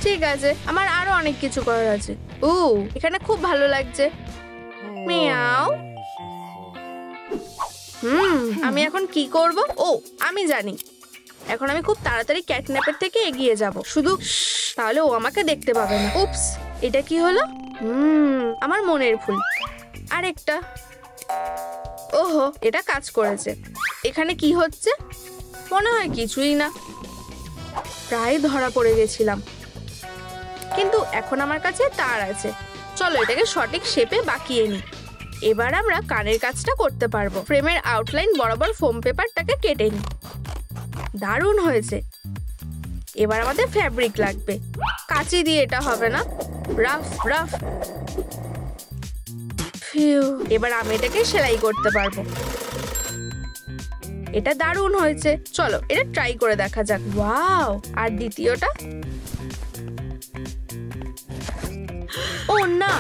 ঠিক আছে, আমার আরো অনেক কিছু করার আছে। এখানে খুব ভালো লাগছে। মিয়াও। আমি এখন কি করব? আমি জানি। এখন আমি খুব তাড়াতাড়ি ক্যাটন্যাপের থেকে এগিয়ে যাব। শুধু তাহলে ও আমাকে দেখতে পাবে না। উপস, এটা কি হলো? আমার মনের ভুল। আরেকটা। ওহো, এটা কাজ করেছে। এখানে কি হচ্ছে? মনে হয় কিছুই না। প্রায় ধরা পড়ে গেছিলাম, কিন্তু এখন আমার কাছে তার আছে। চলো এটাকে সঠিক শেপে বাঁকিয়ে নিই। এবার আমরা কানের কাজটা করতে পারবো। ফ্রেমের আউটলাইন বরাবর ফোম পেপারটাকে কেটে নিই। দারুণ হয়েছে। এবার আমাদের ফ্যাব্রিক লাগবে। কাঁচি দিয়ে এটা হবে না। Rough rough. এবার আমি এটাকে সেলাই করতে পারবো। এটা দারুণ হয়েছে। চলো এটা ট্রাই করে দেখা যাক। ওয়াও। আর দ্বিতীয়টা? ও না,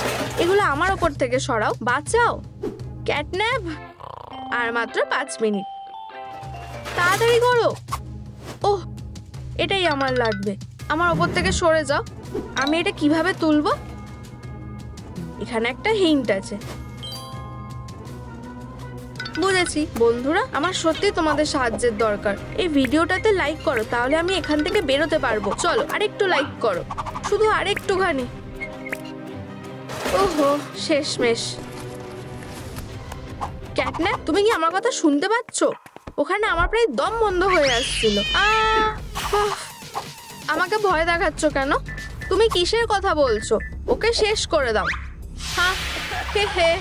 এগুলো আমার ওপর থেকে সরাও। বাঁচাও ক্যাটন্যাপ। আর মাত্র 5 মিনিট। তাড়াতাড়ি করো। ওহ, এটাই আমার লাগবে। আমার ওপর থেকে সরে যাও। আমি এটা কিভাবে তুলবো? এখানে একটা হিন্ট আছে। বুঝেছি। বন্ধুরা, আমার সত্যি তোমাদের সাহায্যের দরকার। এই ভিডিওটাতে লাইক করো, তাহলে আমি এখান থেকে বেরোতে পারবো। চলো আরেকটু লাইক করো, শুধু আরেকটুখানি। ওহো, শেষমেশ। ক্যাটন্যাপ, তুমি কি আমার কথা শুনতে পাচ্ছ? ওখানে আমার প্রায় দম বন্ধ হয়ে আসছিল। আমাকে ভয় দেখাচ্ছ কেন? তুমি কিসের কথা বলছো? ওকে শেষ করে দাও। হে,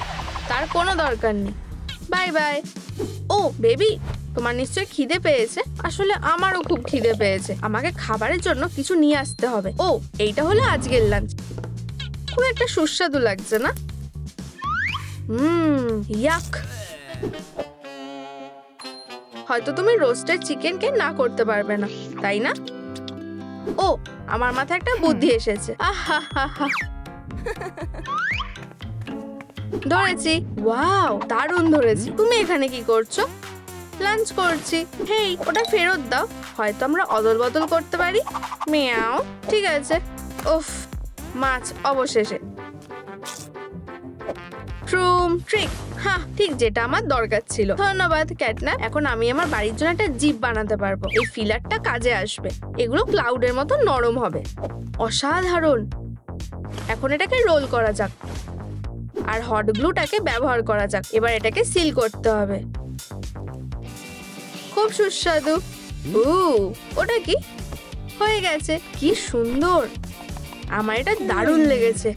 তার কোনো দরকার নেই। Bye bye. ও বেবি, তোমার নিশ্চয়ই খিদে পেয়েছে। আসলে আমারও খুব খিদে পেয়েছে। আমাকে খাবারের জন্য কিছু নিয়ে আসতে হবে। এইটা হলো আজকের লাঞ্চ। খুব একটা সুস্বাদু লাগছে না? ইয়াক। হয়তো তুমি রোস্টেড চিকেনকে না করতে পারবে না, তাই না? আমার মাথায় একটা বুদ্ধি এসেছে। ধরেছি। ওয়াও, দারুণ ধরেছি। তুমি এখানে কি করছো? লাঞ্চ করছি। হেই, ওটা ফেরত দাও। হয়তো আমরা অদল বদল করতে পারি। মিয়াও। ঠিক আছে। উফ, মাছ অবশেষে। ট্রুম ট্রিক। ঠিক যেটা আমার দরকার ছিল। ধন্যবাদ ক্যাটন্যাপ। এখন আমি আমার বাড়ির জন্য একটা জিপ বানাতে পারবো। এই ফিলারটা কাজে আসবে। এগুলো ক্লাউডের মতো নরম হবে। অসাধারণ। এখন এটাকে রোল করা যাক। আর হট গ্লুটাকে ব্যবহার করা যাক। এবার এটাকে সিল করতে হবে। খুব সুস্বাদু। ওটা কি? হয়ে গেছে। কি সুন্দর। আমার এটা দারুণ লেগেছে।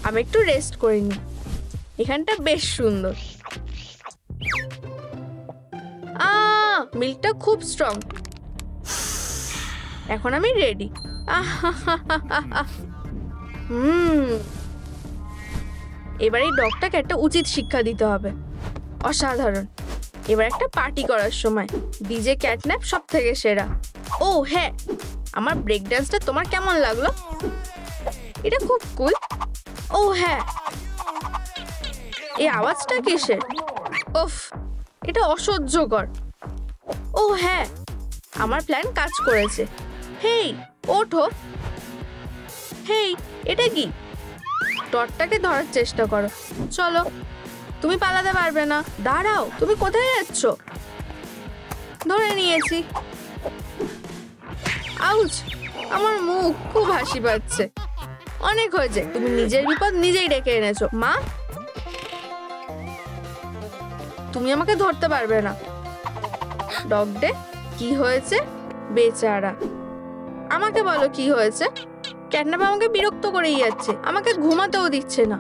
আমি একটু রেস্ট করে নিই। এখানটা বেশ সুন্দর। মিল্কটা খুব স্ট্রং। এখন আমি রেডি। এবার এই ডগটাকে একটা উচিত শিক্ষা দিতে হবে। অসাধারণ। এবার একটা পার্টি করার সময়। ডিজে ক্যাটন্যাপ সব থেকে সেরা। হ্যাঁ, আমার ব্রেক ডান্সটা তোমার কেমন লাগলো? এটা খুব কুল। হ্যাঁ, এই আওয়াজটা কিসের? এটা অসহ্যকর। হ্যাঁ, আমার প্ল্যান কাজ করেছে। হেই, ওঠো। হেই, এটা কি? টর্চটাকে ধরার চেষ্টা করো। চলো, তুমি পালাতে পারবে না। দাঁড়াও, তুমি কোথায় যাচ্ছ? ধরে নিয়েছি। আউচ, আমার মুখ খুব হাসি পাচ্ছে। অনেক হয়েছে। তুমি নিজের বিপদ নিজেই ডেকে এনেছো। মা, তুমি আমাকে ধরতে পারবে না। ডগ ডে, কি হয়েছে? বেচারা। আমাকে বলো কি হয়েছে। ক্যাটনাপ আমাকে বিরক্ত করেই যাচ্ছে, আমাকে ঘুমাতেও দিচ্ছে না।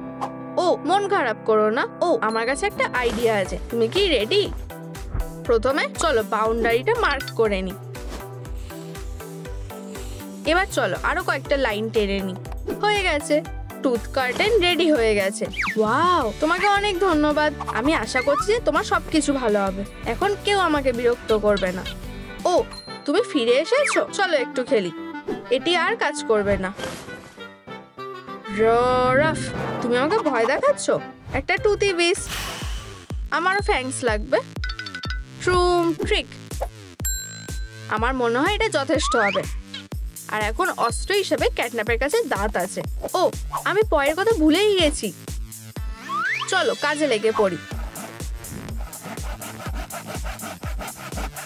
ও মন খারাপ করো না। ও আমার কাছে একটা আইডিয়া আছে, তুমি কি রেডি? প্রথমে চলো বাউন্ডারিটা মার্ক করে নি। এবার চলো আরো কয়েকটা লাইন টেনে নি। হয়ে গেছে, টুথ কার্টেন রেডি হয়ে গেছে। ওয়াও, তোমাকে অনেক ধন্যবাদ। আমি আশা করছি যে তোমার সবকিছু ভালো হবে। এখন কেউ আমাকে বিরক্ত করবে না। ও তুমি ফিরে এসেছো, চলো একটু খেলি। এটি আর কাজ করবে না। রফ, তুমি আমাকে ভয় দেখাচ্ছ? একটা টুথি বিস, আমারও ফ্যাংস লাগবে। ট্রুম ট্রিক, আমার মনে হয় এটা যথেষ্ট হবে। আর এখন অস্ত্র হিসেবে ক্যাটনাপের কাছে দাঁত আছে। ও আমি পয়ের কথা ভুলেই গেছি। চলো কাজে লেগে পড়ি।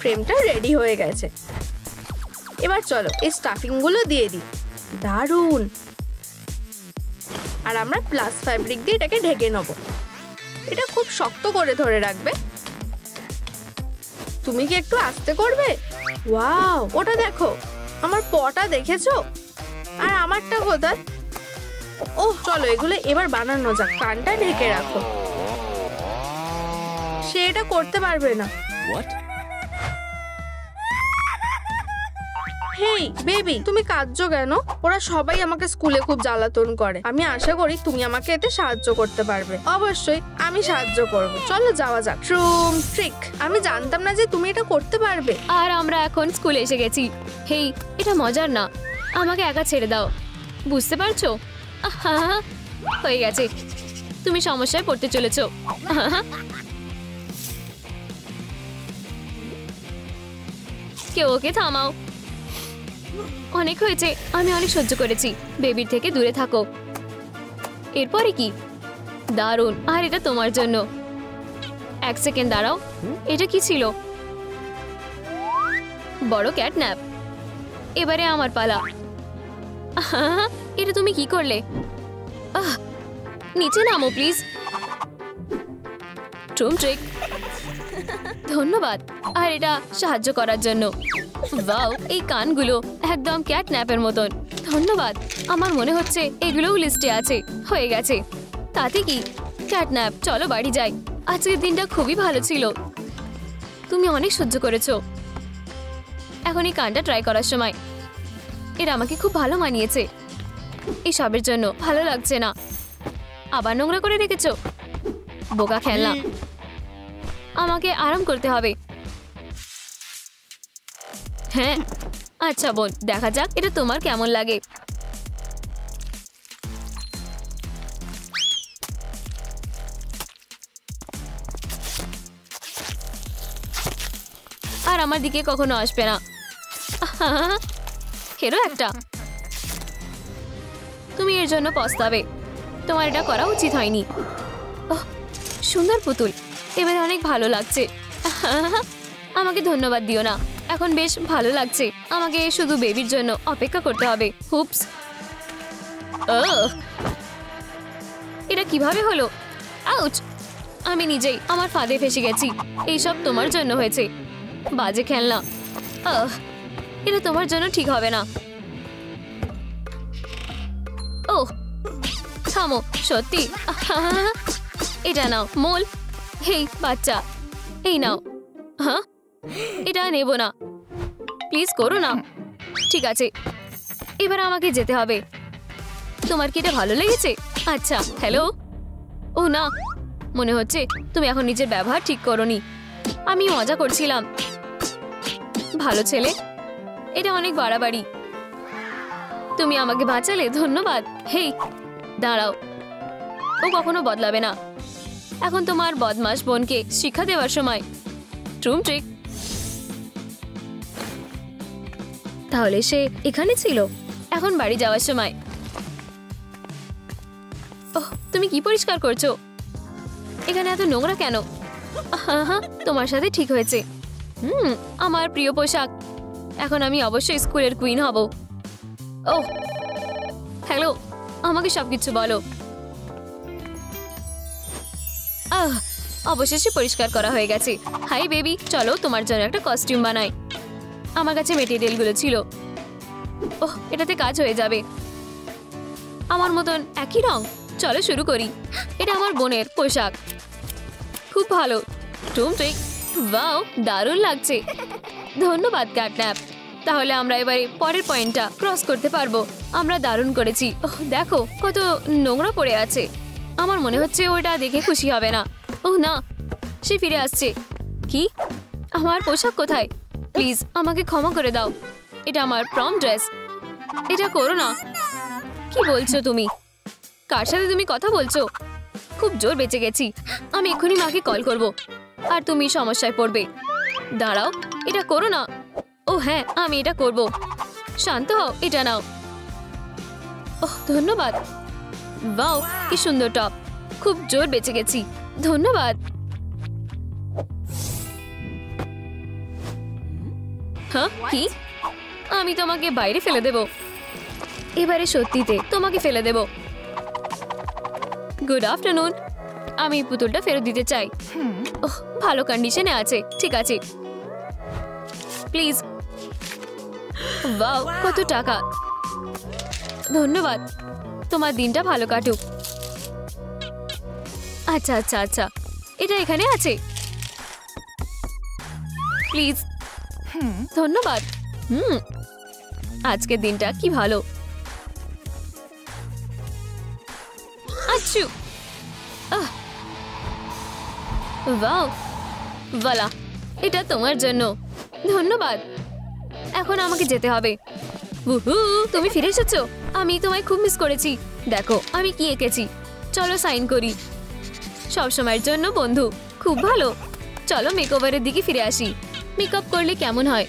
ফ্রেমটা রেডি হয়ে গেছে। এবার চলো এই স্টাফিং গুলো দিয়ে দিই। দারুণ। আর আমরা প্লাস ফ্যাব্রিক দিয়ে এটাকে ঢেকে নেব। এটা খুব শক্ত করে ধরে রাখবে। তুমি কি একটু আস্তে করবে? ওয়াও, ওটা দেখো, আমার পটা দেখেছো? আর আমারটা কোথায়? ও চলো এগুলো এবার বানানো যাক। কানটা ঢেকে রাখো। সে এটা করতে পারবে না। হেই বেবি, তুমি কাঁদছো কেন? ওরা সবাই আমাকে স্কুলে খুব জ্বালাতন করে। আমি আশা করি তুমি আমাকে এতে সাহায্য করতে পারবে। অবশ্যই আমি সাহায্য করব। চলো যাওয়া যাক। ট্রুম ট্রিক, আমি জানতাম না যে তুমি এটা করতে পারবে। আর আমরা এখন স্কুলে এসে গেছি। হেই, এটা মজার না, আমাকে একা ছেড়ে দাও। বুঝতে পারছো? আহা, হয়ে গেছে, তুমি সমস্যায় পড়তে চলেছো। আহা, কেউ ওকে থামাও। অনেক হয়েছে, আমি অনেক সহ্য করেছি। বেবির থেকে দূরে থাকো। এরপরে কি? দারুণ। আর এটা তোমার জন্য। এক সেকেন্ড দাঁড়াও, এটা কি ছিল? বড় ক্যাটন্যাপ। এবারে আমার পালা। আহা, এটা তুমি কি করলে? নিচে নামো প্লিজ। ট্রুম ট্রিক, ধন্যবাদ আর এটা সাহায্য করার জন্য। ওয়াও, এই কানগুলো একদম ক্যাটন্যাপের মতন। ধন্যবাদ। আমার মনে হচ্ছে এগুলোও লিস্টে আছে। হয়ে গেছে। তাতে কি? ক্যাটন্যাপ, চলো বাড়ি যাই। আজকের দিনটা খুবই ভালো ছিল। তুমি অনেক সহ্য করেছো। এখন এই কানটা ট্রাই করার সময়। এটা আমাকে খুব ভালো মানিয়েছে। এসবের জন্য ভালো লাগছে না। আবার নোংরা করে রেখেছো। বোকা খেলনা। আমাকে আরাম করতে হবে। হ্যাঁ আচ্ছা বোন, দেখা যাক এটা তোমার কেমন লাগে। আর আমার দিকে কখনো আসবে না। হেরো একটা। তুমি এর জন্য পস্তাবে। তোমার এটা করা উচিত হয়নি। সুন্দর পুতুল, এবারে অনেক ভালো লাগছে। আমাকে ধন্যবাদ দিও না, এখন বেশ ভালো লাগছে। আমাকে শুধু বেবির জন্য অপেক্ষা করতে হবে। হুপস, এটা কিভাবে হলো? আউচ! আমি নিজেই আমার ফাঁদে ফেসে গেছি। এইসব তোমার জন্য হয়েছে। বাজে খেলনা। এটা তোমার জন্য ঠিক হবে না। ওহ থামো, সত্যি। এটা নাও মোল। হেই বাচ্চা, এই নাও। হ্যাঁ, এটা নেব না, প্লিজ করো না। ঠিক আছে, এবার আমাকে যেতে হবে। তোমার কি এটা ভালো লেগেছে? আচ্ছা, হ্যালো। ও না, মনে হচ্ছে তুমি এখন নিজের ব্যবহার ঠিক করোনি। আমি মজা করছিলাম। ভালো ছেলে, এটা অনেক বাড়াবাড়ি। তুমি আমাকে বাঁচালে, ধন্যবাদ। হেই দাঁড়াও, ও কখনো বদলাবে না। এখন তোমার বদমাশ বোনকে শিক্ষা দেওয়ার সময়। ট্রুম ট্রিক। তাহলে সে এখানে ছিল। এখন বাড়ি যাওয়ার সময়। ওহ, তুমি কি পরিষ্কার করছো? এখানে এত নোংরা কেন? তোমার সাথে ঠিক হয়েছে। আমার প্রিয় পোশাক। এখন আমি অবশ্যই স্কুলের কুইন হব। ওহ হ্যালো, আমাকে সবকিছু বলো। অবশেষে পরিষ্কার করা হয়ে গেছে। হাই বেবি, চলো তোমার জন্য একটা কস্টিউম বানাই। আমার কাছে মেটেরিয়ালগুলো ছিল। ওহ, এটাতে কাজ হয়ে যাবে। আমার মতন একই রং। চলো শুরু করি। এটা আমার বোনের পোশাক, খুব ভালো। টুম ট্রিক, ওয়াও, দারুণ লাগছে। ধন্যবাদ ক্যাটন্যাপ। তাহলে আমরা এবারে পরের পয়েন্টটা ক্রস করতে পারবো। আমরা দারুণ করেছি। ওহ, দেখো কত নোংরা পড়ে আছে। আমার মনে হচ্ছে ওটা দেখে খুশি হবে না। ওহ না, সে ফিরে আসছে। কি? আমার পোশাক কোথায়? প্লিজ আমাকে ক্ষমা করে দাও। এটা আমার প্রম ড্রেস। এটা করো না। কি বলছো তুমি? কার সাথে তুমি কথা বলছো? খুব জোর বেঁচে গেছি। আমি এক্ষুনি মাকে কল করব আর তুমি সমস্যায় পড়বে। দাঁড়াও, এটা করো না। ও হ্যাঁ, আমি এটা করব। শান্ত হও, এটা নাও। ওহ ধন্যবাদ। ওয়াও, কি সুন্দর টপ। খুব জোর বেঁচে গেছি। ধন্যবাদ। হ্যাঁ কি? আমি তোমাকে বাইরে ফেলে দেব। এবারে সত্যিতে তোমাকে ফেলে দেব। Good afternoon. আমি পুতুলটা ফেরত দিতে চাই। ওহ, ভালো কন্ডিশনে আছে। ঠিক আছে, প্লিজ। ওয়াও, কত টাকা। ধন্যবাদ। তোমার দিনটা ভালো কাটুক। আচ্ছা আচ্ছা আচ্ছা, এটা এখানে আছে। প্লিজ। ধন্যবাদ। আজকের দিনটা কি ভালো। আচ্ছু, ওয়াও, ওয়ালা, এটা তোমার জন্য। ধন্যবাদ। এখন আমাকে যেতে হবে। উহু, তুমি ফিরে এসেছো। আমি তোমায় খুব মিস করেছি। দেখো আমি কি এঁকেছি। চলো সাইন করি। সব সময়ের জন্য বন্ধু। খুব ভালো। চলো মেকওভারের দিকে ফিরে আসি। মেকআপ করলে কেমন হয়?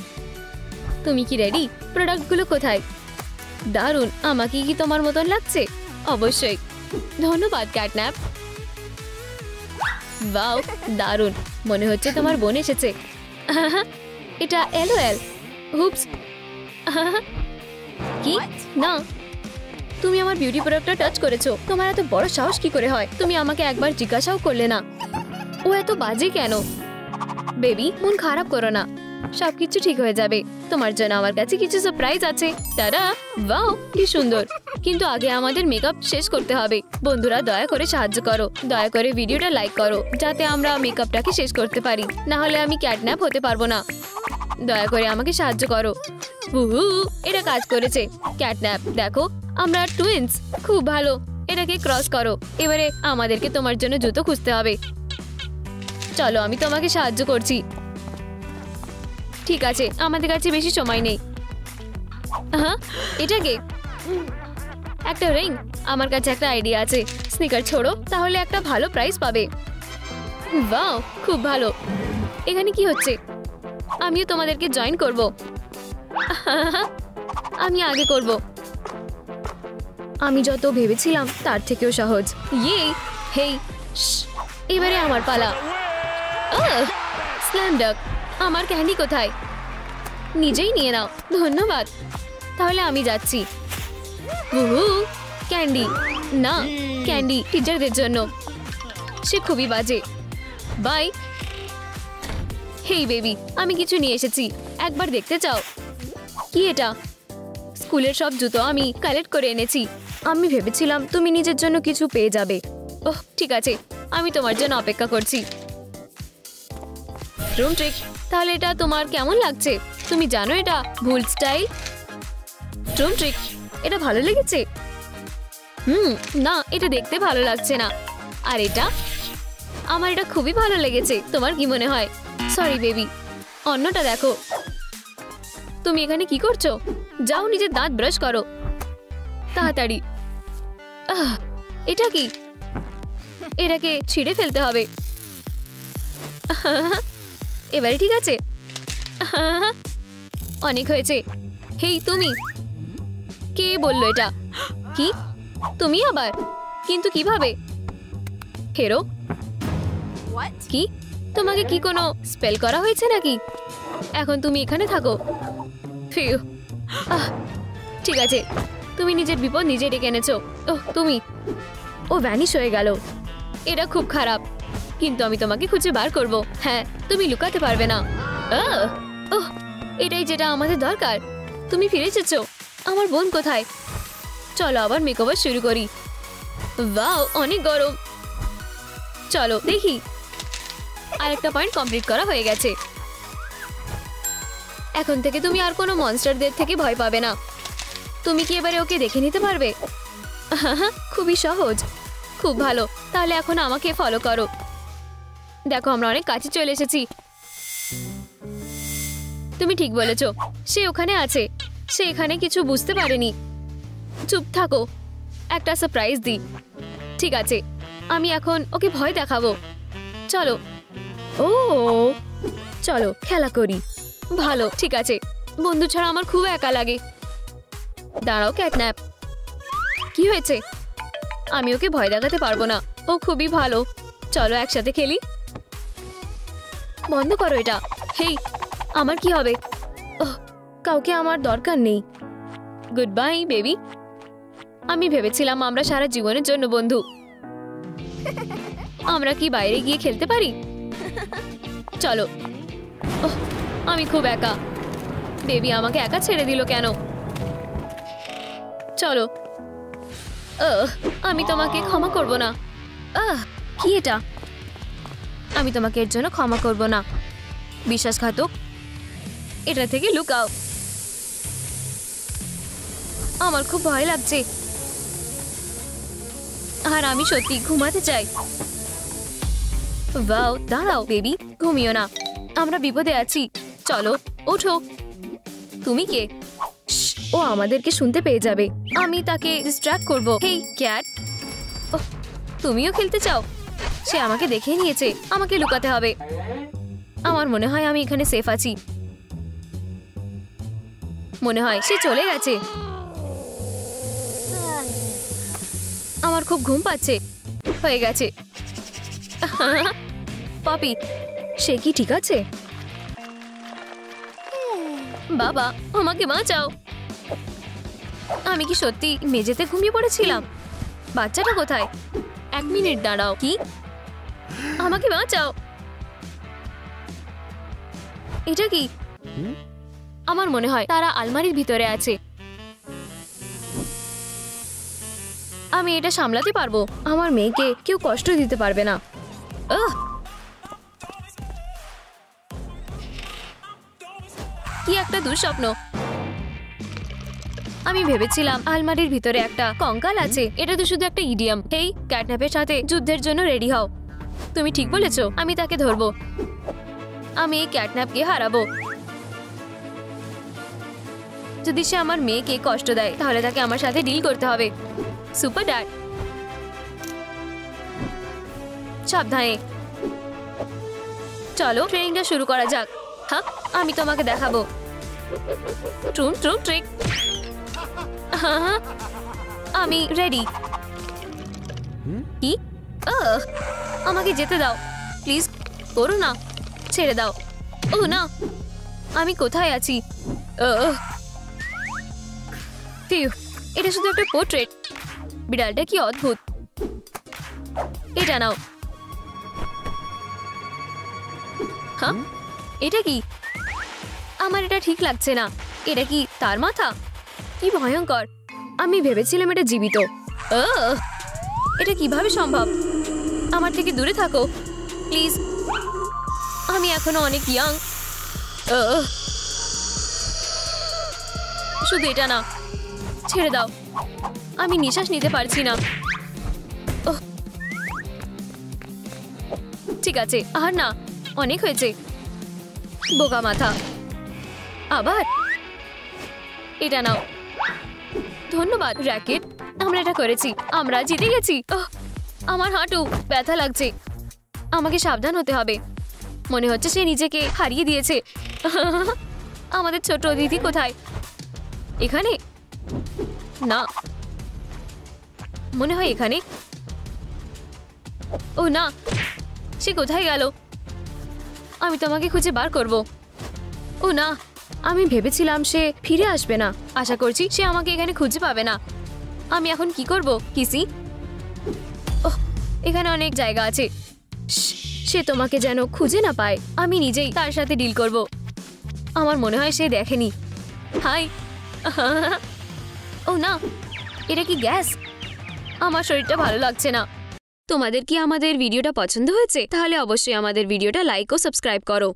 তুমি কি রেডি? প্রোডাক্টগুলো কোথায়? দারুণ। আমাকে কি তোমার মতন লাগছে? অবশ্যই। ধন্যবাদ ক্যাটন্যাপ। ওয়াও, দারুণ। মনে হচ্ছে তোমার বোন এসেছে। এটা এলওএল। হুপস। কি? না, তুমি আমার বিউটি প্রোডাক্টটা টাচ করেছো। তোমার এত বড় সাহস কি করে হয়? তুমি আমাকে একবার জিজ্ঞাসাও করলে না। ও এত বাজে কেন? বেবি, মন খারাপ করো না। সবকিছু ঠিক হয়ে যাবে। তোমার জন্য আমার কাছে কিছু সারপ্রাইজ আছে। তারা, ওয়াও, কি সুন্দর। কিন্তু আগে আমাদের মেকআপ শেষ করতে হবে। বন্ধুরা, দয়া করে সাহায্য করো। দয়া করে ভিডিওটা লাইক করো যাতে আমরা মেকআপটাকে শেষ করতে পারি। না হলে আমি ক্যাটন্যাপ হতে পারবো না। দয়া করে আমাকে সাহায্য করো। উহু, এটা কাজ করেছে। ক্যাটন্যাপ, দেখো আমরা টুইনস। খুব ভালো। এটাকে ক্রস করো। এবারে আমাদেরকে তোমার জন্য জুতো খুঁজতে হবে। চলো, আমি তোমাকে সাহায্য করছি। ঠিক আছে, আমাদের কাছে বেশি সময় নেই। হ্যাঁ, এটাকে একটা রিং। আমার কাছে একটা আইডিয়া আছে। স্নিকার ছোড়ো, তাহলে একটা ভালো প্রাইস পাবে। ওয়াও, খুব ভালো। এখানে কি হচ্ছে? আমিও তোমাদেরকে জয়েন করব। আমি আগে করব। আমি যত ভেবেছিলাম তার থেকেও সহজ। ইয়ে, হেই, এবারে আমার পালা। স্ল্যাম ডাক। আমার ক্যান্ডি কোথায়? নিজেই নিয়ে নাও। ধন্যবাদ। তাহলে আমি যাচ্ছি। উহু, ক্যান্ডি না, ক্যান্ডি টিচারদের জন্য। সে খুবই বাজে। বাই। হেই বেবি, আমি কিছু নিয়ে এসেছি। একবার দেখতে চাও? কি এটা? স্কুলের সব জুতো আমি কালেক্ট করে এনেছি। আমি ভেবেছিলাম তুমি নিজের জন্য কিছু পেয়ে যাবে। ওহ ঠিক আছে, আমি তোমার জন্য অপেক্ষা করছি। রুম ট্রিক, তাহলে এটা তোমার কেমন লাগছে? তুমি জানো এটা ভুল স্টাইল। রুম ট্রিক, এটা ভালো লেগেছে? না, এটা দেখতে ভালো লাগছে না। আর এটা? আমার এটা খুবই ভালো লেগেছে। তোমার কি মনে হয়? সরি বেবি, অন্যটা দেখো। তুমি এখানে কি করছো? যাও নিজের দাঁত ব্রাশ করো তাড়াতাড়ি। এটা কি? এটাকে ছিঁড়ে ফেলতে হবে। এবারে ঠিক আছে? অনেক হয়েছে। হেই তুমি, কে বললো এটা? কি তুমি আবার? কিন্তু কিভাবে? হেরো কি? তোমাকে কি কোনো স্পেল করা হয়েছে নাকি? এখন তুমি এখানে থাকো। ফিউ, ঠিক আছে, তুমি নিজের বিপদ নিজে ডেকে এনেছো। ওহ তুমি, ও ভ্যানিশ হয়ে গেল। এটা খুব খারাপ, কিন্তু আমি তোমাকে খুঁজে বার করব। হ্যাঁ, তুমি লুকাতে পারবে না। ওহ, এটাই যেটা আমাদের দরকার। তুমি ফিরে এসেছো। আমার বোন কোথায়? চলো আবার মেকওভার শুরু করি। ওয়াও, অনেক গরম। চলো দেখি। আরেকটা পয়েন্ট কমপ্লিট করা হয়ে গেছে। এখন থেকে তুমি আর কোনো মনস্টারদের থেকে ভয় পাবে না। তুমি কি এবারে ওকে দেখে নিতে পারবে? খুবই সহজ। খুব ভালো, তাহলে এখন আমাকে ফলো করো। দেখো আমরা অনেক কাছে চলে এসেছি। তুমি ঠিক বলেছো, সে ওখানে আছে। সে এখানে কিছু বুঝতে পারেনি। চুপ থাকো, একটা সারপ্রাইজ দিই। ঠিক আছে, আমি এখন ওকে ভয় দেখাবো। চলো। ও চলো খেলা করি। ভালো, ঠিক আছে। বন্ধু ছাড়া আমার খুব একা লাগে। দাঁড়াও ক্যাটন্যাপ, কি হয়েছে? আমি ওকে ভয় দেখাতে পারবো না। ও খুবই ভালো। চলো একসাথে খেলি। বন্ধ করো এটা। হেই, আমার কি হবে? কাউকে আমার দরকার নেই। Good bye baby. আমি ভেবেছিলাম আমরা সারা জীবনের জন্য বন্ধু। আমরা কি বাইরে গিয়ে খেলতে পারি? চলো। আমি খুব একা। বেবি আমাকে একা ছেড়ে দিল কেন? চলো। আমি তোমাকে ক্ষমা করব না। কি এটা? আমি তোমাকে এর জন্য ক্ষমা করব না। বিশ্বাসঘাতক, এটা থেকে লুকাও। আমার খুব ভয় লাগছে আর আমি সত্যি ঘুমাতে চাই। ওয়াও, দাঁড়াও বেবি, ঘুমিও না। আমরা বিপদে আছি। চলো ওঠো। তুমি কে? ও আমাদেরকে শুনতে পেয়ে যাবে। আমি তাকে ডিস্ট্র্যাক্ট করব। হেই ক্যাট, তুমিও খেলতে চাও? সে আমাকে দেখে নিয়েছে। আমাকে লুকাতে হবে। আমার মনে হয় আমি এখানে সেফ আছি। মনে হয় সে চলে গেছে। আমার খুব ঘুম পাচ্ছে। হয়ে গেছে। পপি, সে কি ঠিক আছে? বাবা, আমাকে বাঁচাও। আমি কি সত্যি মেঝেতে ঘুমিয়ে পড়েছিলাম? বাচ্চাটা কোথায়? 1 মিনিট দাঁড়াও। কি? আমাকে বাঁচাও। এটা কি? আমার মনে হয় তারা আলমারির ভিতরে আছে। আমি এটা সামলাতে পারবো। আমার মেয়েকে কেউ কষ্ট দিতে পারবে না। কি একটা দুঃস্বপ্ন। আমি ভেবেছিলাম আলমারির ভিতরে একটা কঙ্কাল আছে। এটা তো শুধু একটা ইডিয়াম। এই ক্যাটন্যাপের সাথে যুদ্ধের জন্য রেডি হও। তুমি ঠিক বলেছো, আমি তাকে ধরবো। আমি এই ক্যাটন্যাপকে হারাবো। যদি সে আমার মেয়েকে কষ্ট দেয় তাহলে তাকে আমার সাথে ডিল করতে হবে। সুপার ড্যাড, সাবধানে। চলো ট্রেনিংটা শুরু করা যাক। হ্যাঁ, আমি তোমাকে দেখাবো ট্রুম ট্রুম ট্রিক। হ্যাঁ, আমি রেডি। কি? আমাকে যেতে দাও প্লিজ। করো না, ছেড়ে দাও। ও না, আমি কোথায় আছি? এটা শুধু একটা পোর্ট্রেট। বিড়ালটা কি অদ্ভুত। এটা নাও। হ্যাঁ, এটা কি? আমার এটা ঠিক লাগছে না। এটা কি তার মাথা? কি ভয়ঙ্কর। আমি ভেবেছিলাম এটা জীবিত। এটা কিভাবে সম্ভব? আমার থেকে দূরে থাকো প্লিজ। আমি এখনো অনেক ইয়াং। শুধু এটা না, ছেড়ে দাও। আমি নিঃশ্বাস নিতে পারছি না। ঠিক আছে, আর না, অনেক হয়েছে। বোকা মাথা। আবার এটা নাও। ধন্যবাদ র্যাকেট, আমরা এটা করেছি। আমরা জিতে গেছি। আমার হাঁটু ব্যথা লাগছে। আমাকে সাবধান হতে হবে। মনে হচ্ছে সে নিজেকে হারিয়ে দিয়েছে। আমাদের ছোট দিদি কোথায়? এখানে না, মনে হয় এখানে। ও না, সে কোথায় গেল? আমি তোমাকে খুঁজে বার করব। ও না, আমি ভেবেছিলাম সে ফিরে আসবে না। আশা করছি সে আমাকে এখানে খুঁজে পাবে না। আমি এখন কি করব? কিসি, এখানে অনেক জায়গা আছে। সে তোমাকে যেন খুঁজে না পায়। আমি নিজেই তার সাথে ডিল করব। আমার মনে হয় সে দেখেনি। হাই। ও না, এটা কি গ্যাস? আমার শরীরটা ভালো লাগছে না। তোমাদের কি আমাদের ভিডিওটা পছন্দ হয়েছে? তাহলে অবশ্যই আমাদের ভিডিওটা লাইক ও সাবস্ক্রাইব করো।